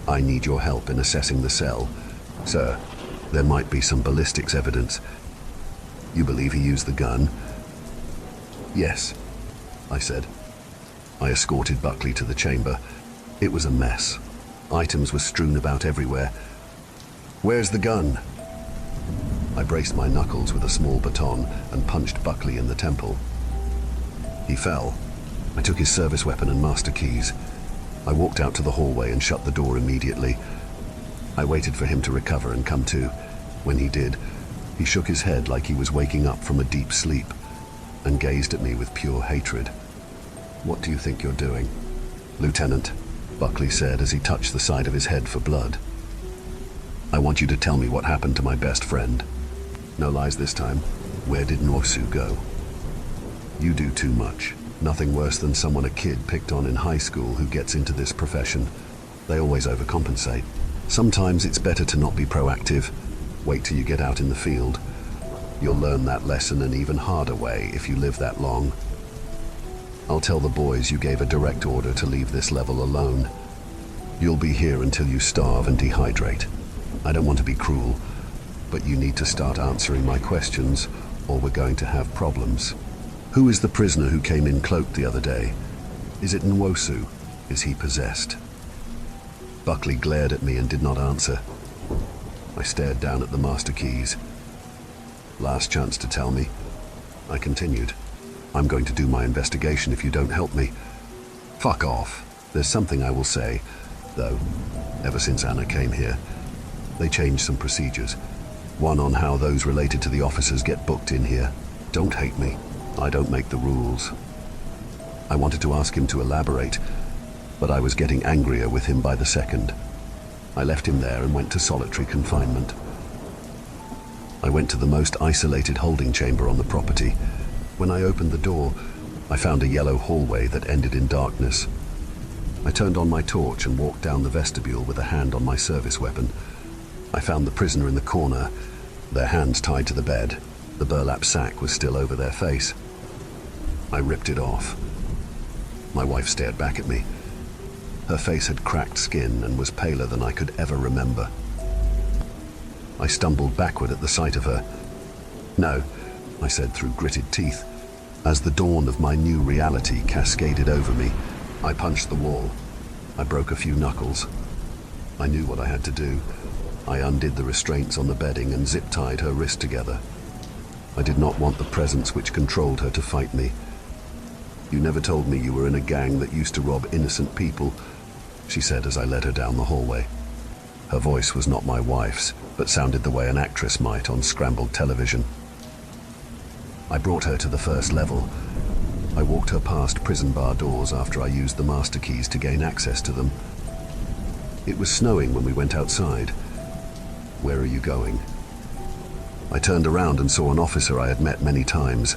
"I need your help in assessing the cell. Sir, there might be some ballistics evidence. You believe he used the gun?" "Yes," I said. I escorted Buckley to the chamber. It was a mess. Items were strewn about everywhere. "Where's the gun?" I braced my knuckles with a small baton and punched Buckley in the temple. He fell. I took his service weapon and master keys. I walked out to the hallway and shut the door immediately. I waited for him to recover and come to. When he did, he shook his head like he was waking up from a deep sleep and gazed at me with pure hatred. "What do you think you're doing?" "Lieutenant," Buckley said as he touched the side of his head for blood. "I want you to tell me what happened to my best friend. No lies this time. Where did Nwosu go?" "You do too much. Nothing worse than someone a kid picked on in high school who gets into this profession. They always overcompensate. Sometimes it's better to not be proactive. Wait till you get out in the field. You'll learn that lesson an even harder way if you live that long. I'll tell the boys you gave a direct order to leave this level alone. You'll be here until you starve and dehydrate. I don't want to be cruel, but you need to start answering my questions or we're going to have problems. Who is the prisoner who came in cloaked the other day? Is it Nwosu? Is he possessed?" Buckley glared at me and did not answer. I stared down at the master keys. "Last chance to tell me," I continued. "I'm going to do my investigation if you don't help me." "Fuck off. There's something I will say, though. Ever since Anna came here, they changed some procedures. One on how those related to the officers get booked in here. Don't hate me. I don't make the rules." I wanted to ask him to elaborate, but I was getting angrier with him by the second. I left him there and went to solitary confinement. I went to the most isolated holding chamber on the property. When I opened the door, I found a yellow hallway that ended in darkness. I turned on my torch and walked down the vestibule with a hand on my service weapon. I found the prisoner in the corner. their hands tied to the bed. The burlap sack was still over their face. I ripped it off. My wife stared back at me. Her face had cracked skin and was paler than I could ever remember. I stumbled backward at the sight of her. "No," I said through gritted teeth. As the dawn of my new reality cascaded over me, I punched the wall. I broke a few knuckles. I knew what I had to do. I undid the restraints on the bedding and zip-tied her wrist together. I did not want the presence which controlled her to fight me. "You never told me you were in a gang that used to rob innocent people," she said as I led her down the hallway. Her voice was not my wife's, but sounded the way an actress might on scrambled television. I brought her to the first level. I walked her past prison bar doors after I used the master keys to gain access to them. It was snowing when we went outside. "Where are you going?" I turned around and saw an officer I had met many times.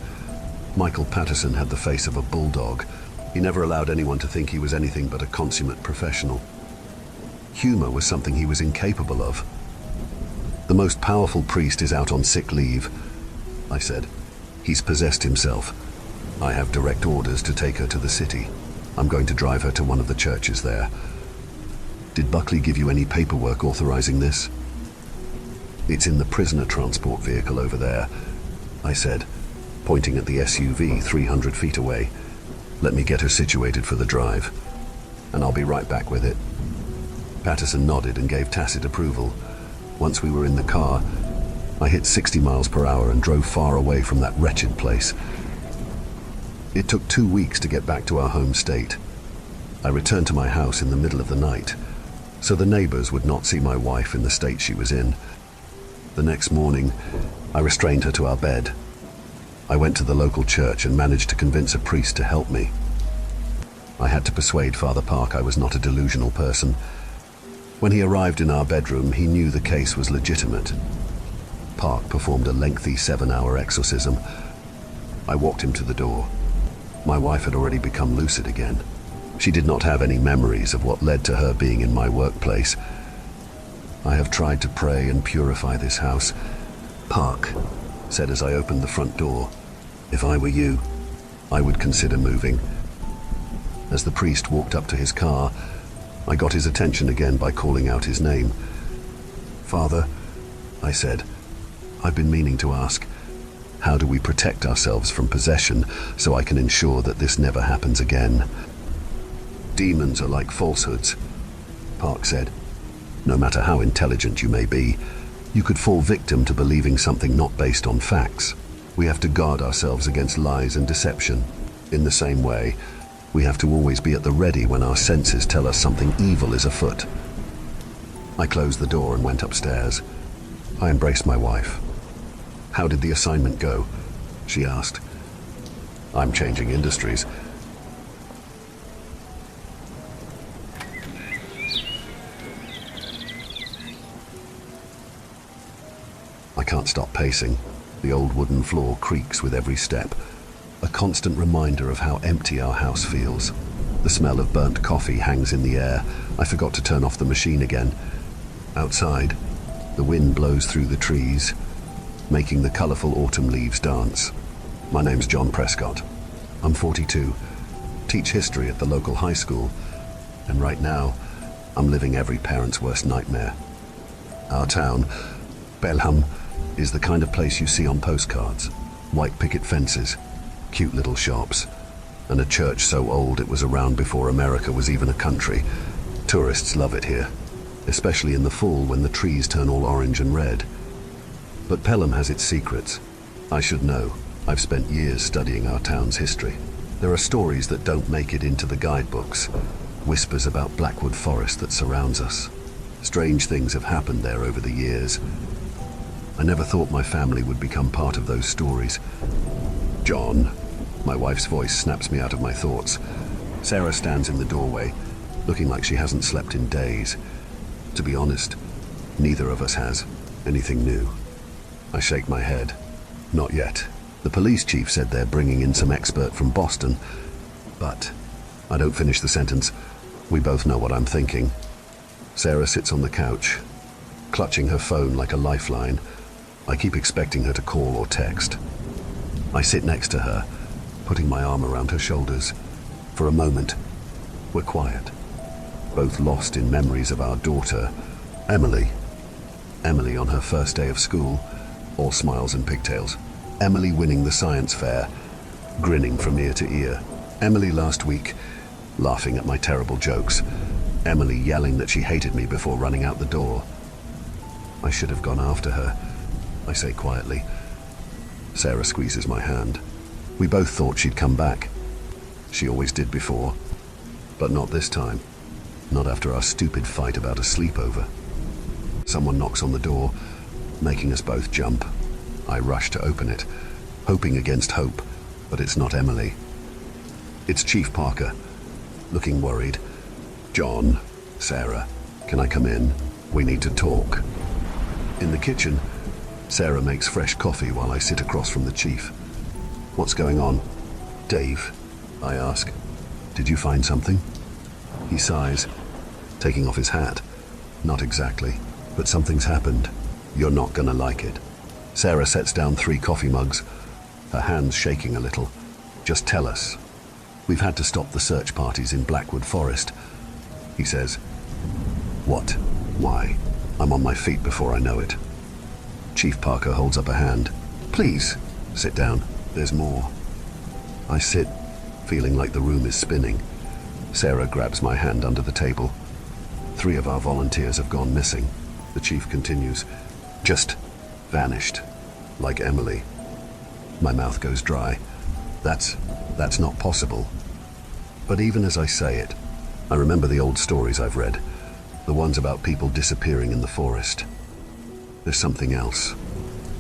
Michael Patterson had the face of a bulldog. He never allowed anyone to think he was anything but a consummate professional. Humor was something he was incapable of. "The most powerful priest is out on sick leave," I said. "He's possessed himself. I have direct orders to take her to the city. I'm going to drive her to one of the churches there." "Did Buckley give you any paperwork authorizing this?" "It's in the prisoner transport vehicle over there," I said, pointing at the SUV 300 feet away. "Let me get her situated for the drive, and I'll be right back with it." Patterson nodded and gave tacit approval. Once we were in the car, I hit 60 miles per hour and drove far away from that wretched place. It took 2 weeks to get back to our home state. I returned to my house in the middle of the night, so the neighbors would not see my wife in the state she was in. The next morning, I restrained her to our bed. I went to the local church and managed to convince a priest to help me. I had to persuade Father Park I was not a delusional person. When he arrived in our bedroom, he knew the case was legitimate. Park performed a lengthy 7-hour exorcism. I walked him to the door. My wife had already become lucid again. She did not have any memories of what led to her being in my workplace. "I have tried to pray and purify this house," Park said as I opened the front door. "If I were you, I would consider moving." As the priest walked up to his car, I got his attention again by calling out his name. "Father," I said, "I've been meaning to ask, how do we protect ourselves from possession so I can ensure that this never happens again?" "Demons are like falsehoods," Park said. "No matter how intelligent you may be, you could fall victim to believing something not based on facts. We have to guard ourselves against lies and deception. In the same way, we have to always be at the ready when our senses tell us something evil is afoot." I closed the door and went upstairs. I embraced my wife. "How did the assignment go?" she asked. "I'm changing industries." I can't stop pacing. The old wooden floor creaks with every step, a constant reminder of how empty our house feels. The smell of burnt coffee hangs in the air. I forgot to turn off the machine again. Outside, the wind blows through the trees, making the colorful autumn leaves dance. My name's John Prescott. I'm 42, teach history at the local high school, and right now, I'm living every parent's worst nightmare. Our town, Pelham, is the kind of place you see on postcards. White picket fences, cute little shops, and a church so old it was around before America was even a country. Tourists love it here, especially in the fall when the trees turn all orange and red. But Pelham has its secrets. I should know. I've spent years studying our town's history. There are stories that don't make it into the guidebooks, whispers about Blackwood Forest that surrounds us. Strange things have happened there over the years. I never thought my family would become part of those stories. "John," my wife's voice snaps me out of my thoughts. Sarah stands in the doorway, looking like she hasn't slept in days. To be honest, neither of us has anything new. I shake my head. "Not yet. The police chief said they're bringing in some expert from Boston, but..." I don't finish the sentence. We both know what I'm thinking. Sarah sits on the couch, clutching her phone like a lifeline. I keep expecting her to call or text. I sit next to her, putting my arm around her shoulders. For a moment, we're quiet, both lost in memories of our daughter, Emily. Emily on her first day of school, all smiles and pigtails. Emily winning the science fair, grinning from ear to ear. Emily last week, laughing at my terrible jokes. Emily yelling that she hated me before running out the door. I should have gone after her, I say quietly. Sarah squeezes my hand. We both thought she'd come back. She always did before, but not this time. Not after our stupid fight about a sleepover. Someone knocks on the door, making us both jump. I rush to open it, hoping against hope, but it's not Emily. It's Chief Parker, looking worried. John, Sarah, can I come in? We need to talk. In the kitchen, Sarah makes fresh coffee while I sit across from the chief. What's going on? Dave, I ask. Did you find something? He sighs, taking off his hat. Not exactly, but something's happened. You're not gonna like it. Sarah sets down 3 coffee mugs, her hands shaking a little. Just tell us. We've had to stop the search parties in Blackwood Forest. He says. What? Why? I'm on my feet before I know it. Chief Parker holds up a hand. Please, sit down. There's more. I sit, feeling like the room is spinning. Sarah grabs my hand under the table. 3 of our volunteers have gone missing. The chief continues. Just vanished, like Emily. My mouth goes dry. That's not possible. But even as I say it, I remember the old stories I've read, the ones about people disappearing in the forest. There's something else,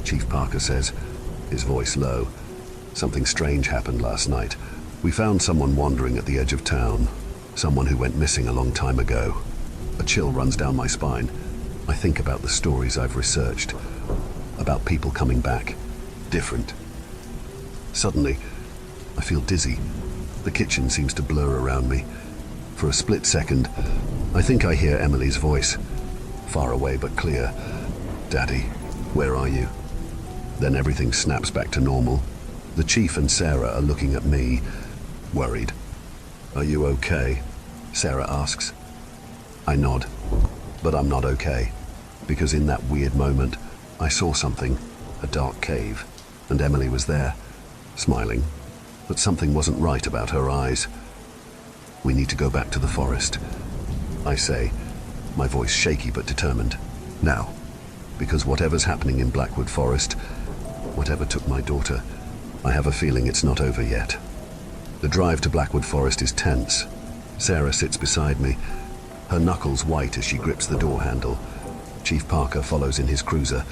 Chief Parker says, his voice low. Something strange happened last night. We found someone wandering at the edge of town, someone who went missing a long time ago. A chill runs down my spine. I think about the stories I've researched, about people coming back, different. Suddenly, I feel dizzy. The kitchen seems to blur around me. For a split second, I think I hear Emily's voice, far away but clear. Daddy, where are you? Then everything snaps back to normal. The chief and Sarah are looking at me, worried. Are you okay? Sarah asks. I nod, but I'm not okay, because in that weird moment, I saw something, a dark cave, and Emily was there, smiling, but something wasn't right about her eyes. We need to go back to the forest, I say, my voice shaky but determined. Now, because whatever's happening in Blackwood Forest, whatever took my daughter, I have a feeling it's not over yet. The drive to Blackwood Forest is tense. Sarah sits beside me, her knuckles white as she grips the door handle. Chief Parker follows in his cruiser,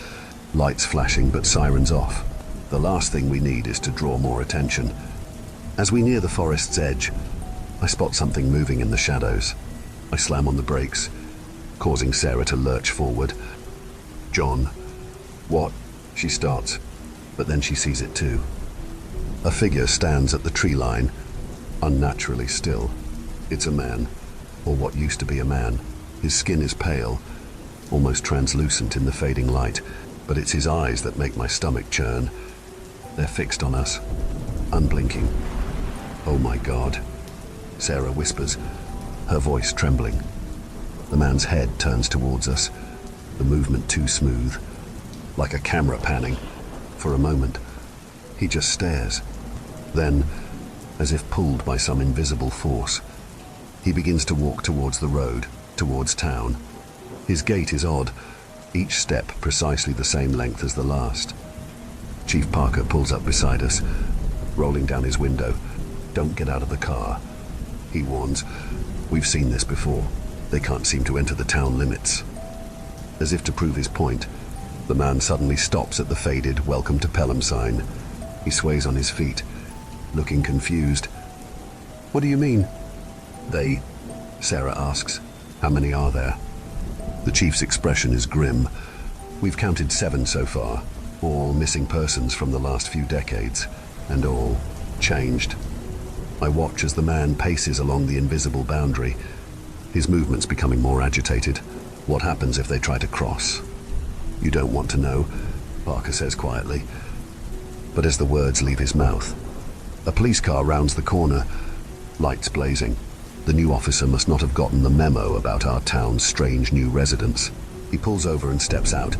lights flashing but sirens off. The last thing we need is to draw more attention. As we near the forest's edge, I spot something moving in the shadows. I slam on the brakes, causing Sarah to lurch forward. John. What? She starts, but then she sees it too. A figure stands at the tree line, unnaturally still. It's a man, or what used to be a man. His skin is pale, almost translucent in the fading light, but it's his eyes that make my stomach churn. They're fixed on us, unblinking. Oh my God, Sarah whispers, her voice trembling. The man's head turns towards us, the movement too smooth, like a camera panning. For a moment, he just stares. Then, as if pulled by some invisible force, he begins to walk towards the road, towards town. His gait is odd, each step precisely the same length as the last. Chief Parker pulls up beside us, rolling down his window. Don't get out of the car, he warns. We've seen this before. They can't seem to enter the town limits. As if to prove his point, the man suddenly stops at the faded "Welcome to Pelham" sign. He sways on his feet, looking confused. What do you mean? They, Sarah asks. How many are there? The chief's expression is grim. We've counted 7 so far, all missing persons from the last few decades, and all changed. I watch as the man paces along the invisible boundary, his movements becoming more agitated. What happens if they try to cross? You don't want to know, Parker says quietly. But as the words leave his mouth, a police car rounds the corner, lights blazing. The new officer must not have gotten the memo about our town's strange new residents. He pulls over and steps out,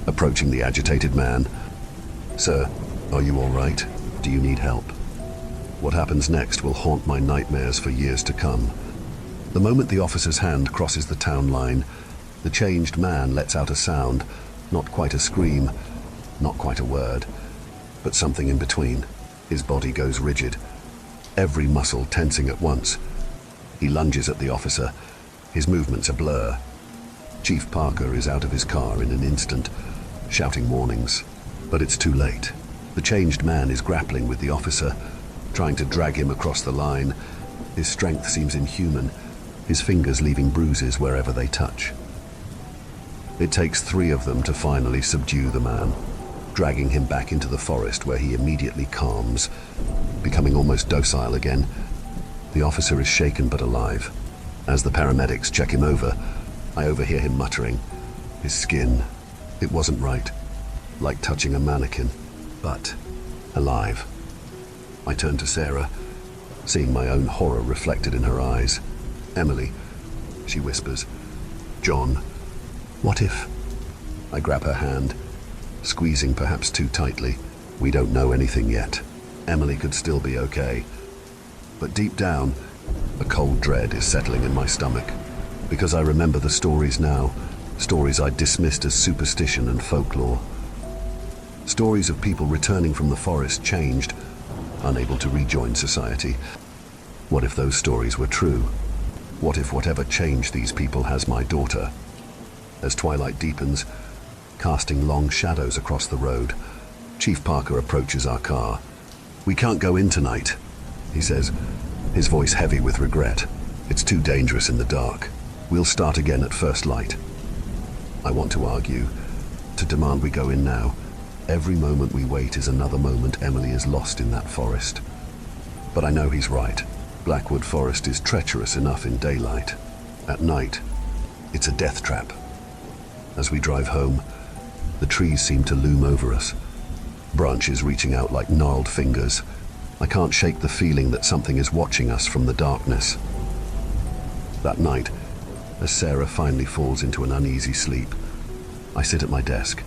approaching the agitated man. "Sir, are you all right? Do you need help?" What happens next will haunt my nightmares for years to come. The moment the officer's hand crosses the town line, the changed man lets out a sound, not quite a scream, not quite a word, but something in between. His body goes rigid, every muscle tensing at once. He lunges at the officer, his movements a blur. Chief Parker is out of his car in an instant, shouting warnings. But it's too late. The changed man is grappling with the officer, trying to drag him across the line. His strength seems inhuman, his fingers leaving bruises wherever they touch. It takes 3 of them to finally subdue the man, dragging him back into the forest where he immediately calms, becoming almost docile again. The officer is shaken but alive. As the paramedics check him over, I overhear him muttering. His skin, it wasn't right, like touching a mannequin, but alive. I turn to Sarah, seeing my own horror reflected in her eyes. "Emily," she whispers. "John, what if?" I grab her hand, squeezing perhaps too tightly. We don't know anything yet. Emily could still be okay. But deep down, a cold dread is settling in my stomach, because I remember the stories now, stories I dismissed as superstition and folklore. Stories of people returning from the forest changed, unable to rejoin society. What if those stories were true? What if whatever changed these people has my daughter? As twilight deepens, casting long shadows across the road, Chief Parker approaches our car. "We can't go in tonight," he says, his voice heavy with regret. "It's too dangerous in the dark. We'll start again at first light." I want to argue, to demand we go in now. Every moment we wait is another moment Emily is lost in that forest. But I know he's right. Blackwood Forest is treacherous enough in daylight. At night, it's a death trap. As we drive home, the trees seem to loom over us, branches reaching out like gnarled fingers. I can't shake the feeling that something is watching us from the darkness. That night, as Sarah finally falls into an uneasy sleep, I sit at my desk,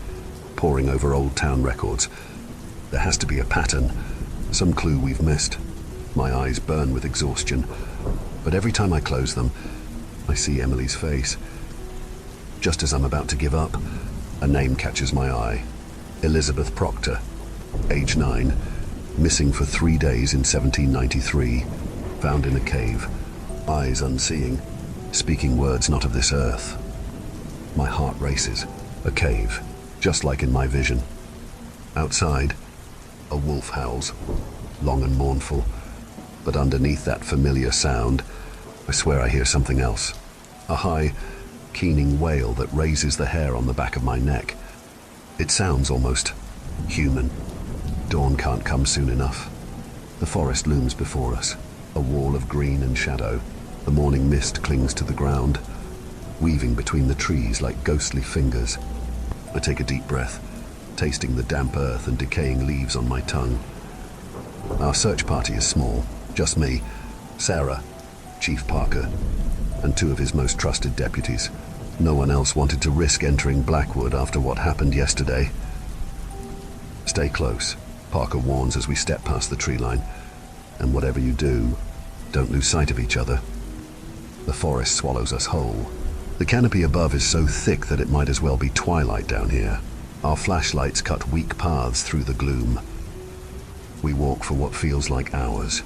poring over old town records. There has to be a pattern, some clue we've missed. My eyes burn with exhaustion, but every time I close them, I see Emily's face. Just as I'm about to give up, a name catches my eye. Elizabeth Proctor, age 9, missing for 3 days in 1793, found in a cave, eyes unseeing, speaking words not of this earth. My heart races. A cave, just like in my vision. Outside, a wolf howls, long and mournful, but underneath that familiar sound, I swear I hear something else. A high, keening wail that raises the hair on the back of my neck. It sounds almost human. Dawn can't come soon enough. The forest looms before us, a wall of green and shadow. The morning mist clings to the ground, weaving between the trees like ghostly fingers. I take a deep breath, tasting the damp earth and decaying leaves on my tongue. Our search party is small, just me, Sarah, Chief Parker, and 2 of his most trusted deputies. No one else wanted to risk entering Blackwood after what happened yesterday. "Stay close," Parker warns as we step past the tree line. "And whatever you do, don't lose sight of each other." The forest swallows us whole. The canopy above is so thick that it might as well be twilight down here. Our flashlights cut weak paths through the gloom. We walk for what feels like hours,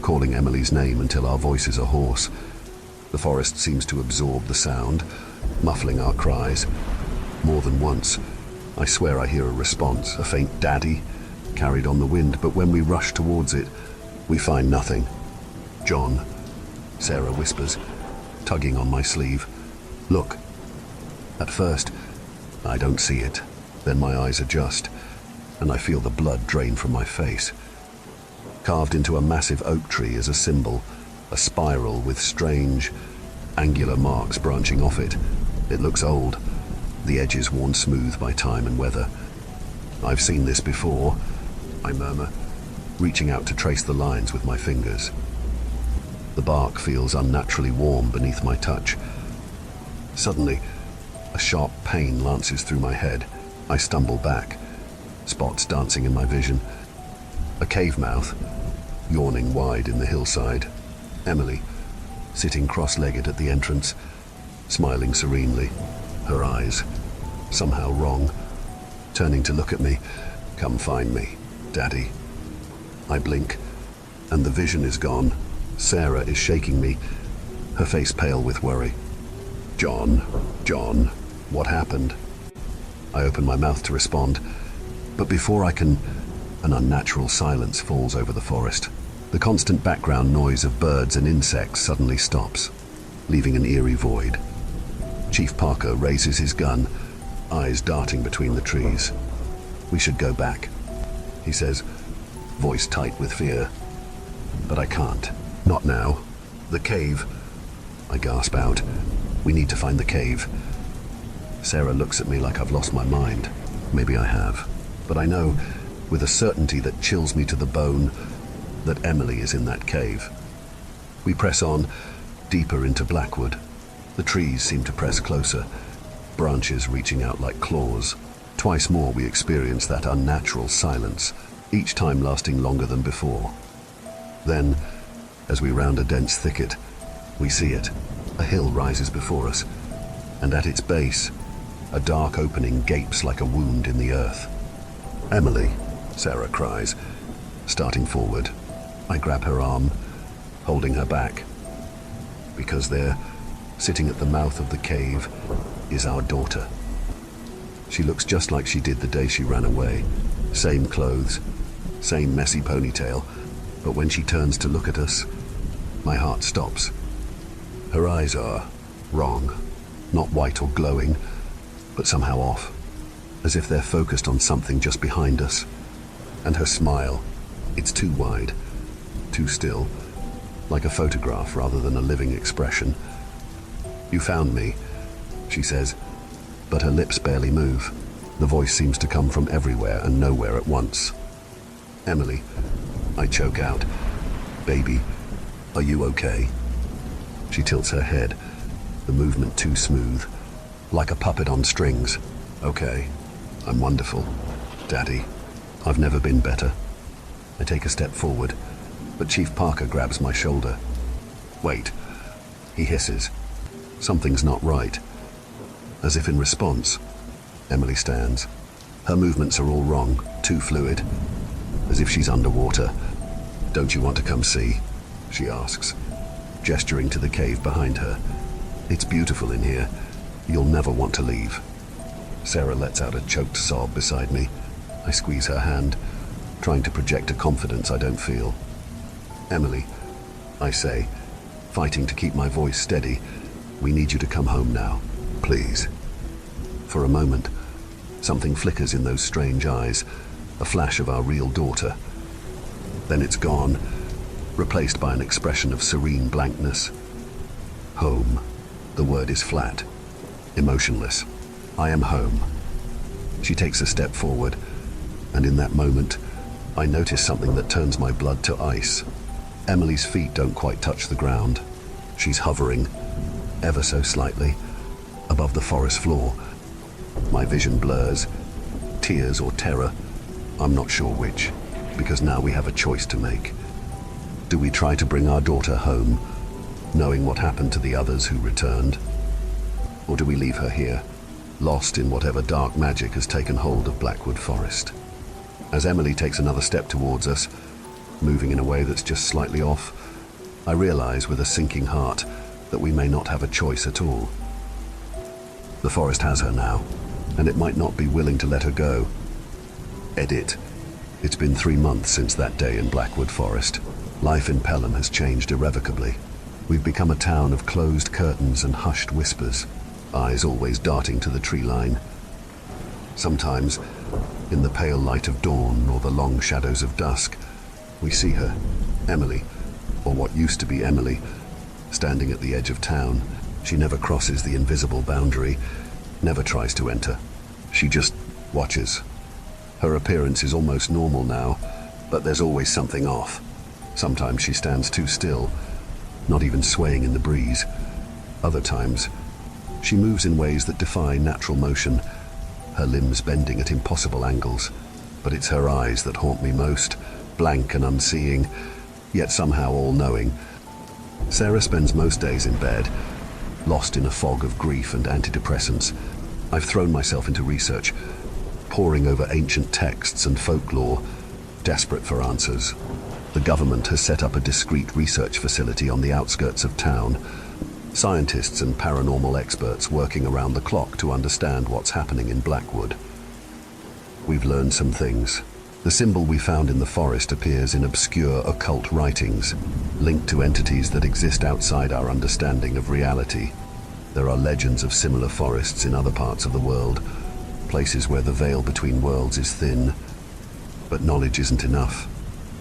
calling Emily's name until our voices are hoarse. The forest seems to absorb the sound, muffling our cries. More than once, I swear I hear a response, a faint "daddy," carried on the wind, but when we rush towards it, we find nothing. "John," Sarah whispers, tugging on my sleeve. "Look." At first, I don't see it. Then my eyes adjust, and I feel the blood drain from my face. Carved into a massive oak tree is a symbol, a spiral with strange, angular marks branching off it. It looks old, the edges worn smooth by time and weather. I've seen this before, I murmur, reaching out to trace the lines with my fingers. The bark feels unnaturally warm beneath my touch. Suddenly, a sharp pain lances through my head. I stumble back, spots dancing in my vision. A cave mouth, yawning wide in the hillside. Emily, sitting cross-legged at the entrance, smiling serenely, her eyes, somehow wrong, turning to look at me. Come find me, Daddy. I blink, and the vision is gone. Sarah is shaking me, her face pale with worry. John, what happened? I open my mouth to respond, but before I can, an unnatural silence falls over the forest. The constant background noise of birds and insects suddenly stops, leaving an eerie void. Chief Parker raises his gun, eyes darting between the trees. We should go back, he says, voice tight with fear. But I can't. Not now. The cave. I gasp out. We need to find the cave. Sarah looks at me like I've lost my mind. Maybe I have. But I know, with a certainty that chills me to the bone, that Emily is in that cave. We press on, deeper into Blackwood. The trees seem to press closer, branches reaching out like claws. Twice more we experience that unnatural silence, each time lasting longer than before. Then, as we round a dense thicket, we see it. A hill rises before us, and at its base, a dark opening gapes like a wound in the earth. Emily, Sarah cries, starting forward. I grab her arm, holding her back, because there, sitting at the mouth of the cave, is our daughter. She looks just like she did the day she ran away. Same clothes, same messy ponytail, but when she turns to look at us, my heart stops. Her eyes are wrong, not white or glowing, but somehow off, as if they're focused on something just behind us. And her smile, it's too wide, too still, like a photograph rather than a living expression. You found me, she says, but her lips barely move. The voice seems to come from everywhere and nowhere at once. Emily, I choke out. Baby, are you okay? She tilts her head, the movement too smooth, like a puppet on strings. Okay, I'm wonderful, Daddy. I've never been better. I take a step forward, but Chief Parker grabs my shoulder. Wait, he hisses. Something's not right. As if in response, Emily stands. Her movements are all wrong, too fluid, as if she's underwater. Don't you want to come see? She asks, gesturing to the cave behind her. It's beautiful in here. You'll never want to leave. Sarah lets out a choked sob beside me. I squeeze her hand, trying to project a confidence I don't feel. Emily, I say, fighting to keep my voice steady, we need you to come home now, please. For a moment, something flickers in those strange eyes, a flash of our real daughter. Then it's gone, replaced by an expression of serene blankness. Home. The word is flat, emotionless. I am home. She takes a step forward, and in that moment, I notice something that turns my blood to ice. Emily's feet don't quite touch the ground. She's hovering, ever so slightly, above the forest floor. My vision blurs, tears or terror. I'm not sure which, because now we have a choice to make. Do we try to bring our daughter home, knowing what happened to the others who returned? Or do we leave her here, lost in whatever dark magic has taken hold of Blackwood Forest? As Emily takes another step towards us, moving in a way that's just slightly off, I realize with a sinking heart that we may not have a choice at all. The forest has her now, and it might not be willing to let her go. Edit. It's been 3 months since that day in Blackwood Forest. Life in Pelham has changed irrevocably. We've become a town of closed curtains and hushed whispers, eyes always darting to the tree line. Sometimes, in the pale light of dawn or the long shadows of dusk, we see her, Emily, or what used to be Emily, standing at the edge of town. She never crosses the invisible boundary, never tries to enter. She just watches. Her appearance is almost normal now, but there's always something off. Sometimes she stands too still, not even swaying in the breeze. Other times, she moves in ways that defy natural motion, her limbs bending at impossible angles. But it's her eyes that haunt me most, blank and unseeing, yet somehow all-knowing. Sarah spends most days in bed, lost in a fog of grief and antidepressants. I've thrown myself into research, poring over ancient texts and folklore, desperate for answers. The government has set up a discreet research facility on the outskirts of town. Scientists and paranormal experts working around the clock to understand what's happening in Blackwood. We've learned some things. The symbol we found in the forest appears in obscure occult writings, linked to entities that exist outside our understanding of reality. There are legends of similar forests in other parts of the world, places where the veil between worlds is thin. But knowledge isn't enough.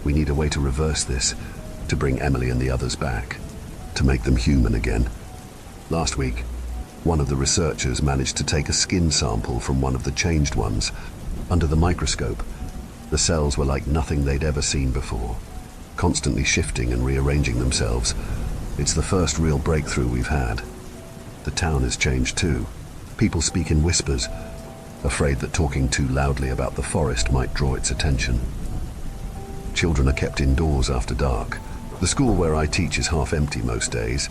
We need a way to reverse this, to bring Emily and the others back, to make them human again. Last week, one of the researchers managed to take a skin sample from one of the changed ones. Under the microscope, the cells were like nothing they'd ever seen before, constantly shifting and rearranging themselves. It's the first real breakthrough we've had. The town has changed too. People speak in whispers, afraid that talking too loudly about the forest might draw its attention. Children are kept indoors after dark. The school where I teach is half empty most days.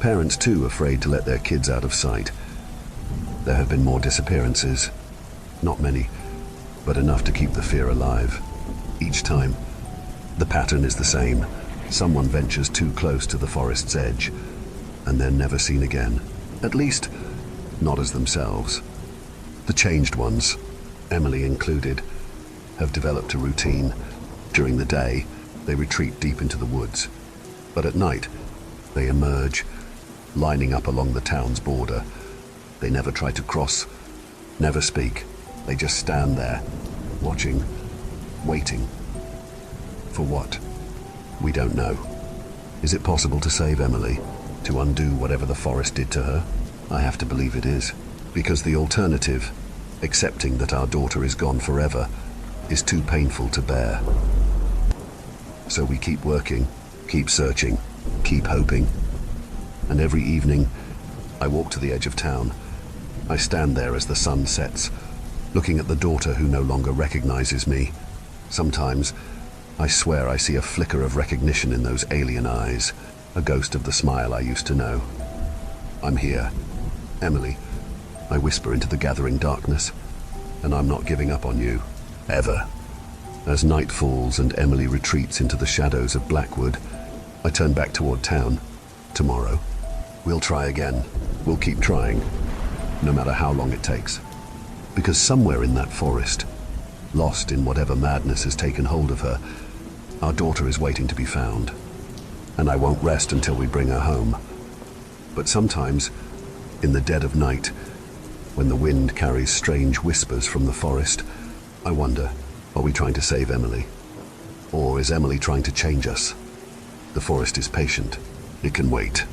Parents too afraid to let their kids out of sight. There have been more disappearances. Not many, but enough to keep the fear alive. Each time, the pattern is the same. Someone ventures too close to the forest's edge, and they're never seen again. At least, not as themselves. The changed ones, Emily included, have developed a routine. During the day, they retreat deep into the woods. But at night, they emerge, lining up along the town's border. They never try to cross, never speak. They just stand there, watching, waiting. For what? We don't know. Is it possible to save Emily? To undo whatever the forest did to her? I have to believe it is. Because the alternative, accepting that our daughter is gone forever, is too painful to bear. So we keep working, keep searching, keep hoping. And every evening, I walk to the edge of town. I stand there as the sun sets, looking at the daughter who no longer recognizes me. Sometimes, I swear I see a flicker of recognition in those alien eyes, a ghost of the smile I used to know. I'm here. Emily, I whisper into the gathering darkness, and I'm not giving up on you, ever. As night falls and Emily retreats into the shadows of Blackwood, I turn back toward town. Tomorrow, we'll try again. We'll keep trying, no matter how long it takes. Because somewhere in that forest, lost in whatever madness has taken hold of her, our daughter is waiting to be found. And I won't rest until we bring her home. But sometimes, in the dead of night, when the wind carries strange whispers from the forest, I wonder, are we trying to save Emily? Or is Emily trying to change us? The forest is patient. It can wait.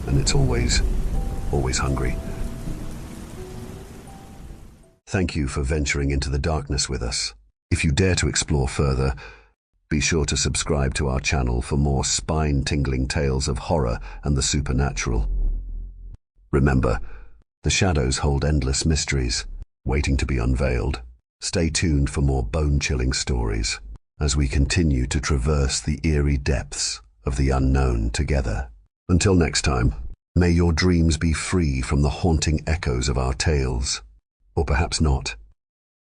And it's always hungry. Thank you for venturing into the darkness with us. If you dare to explore further, be sure to subscribe to our channel for more spine-tingling tales of horror and the supernatural. Remember, the shadows hold endless mysteries, waiting to be unveiled. Stay tuned for more bone-chilling stories as we continue to traverse the eerie depths of the unknown together. Until next time, may your dreams be free from the haunting echoes of our tales. Or perhaps not.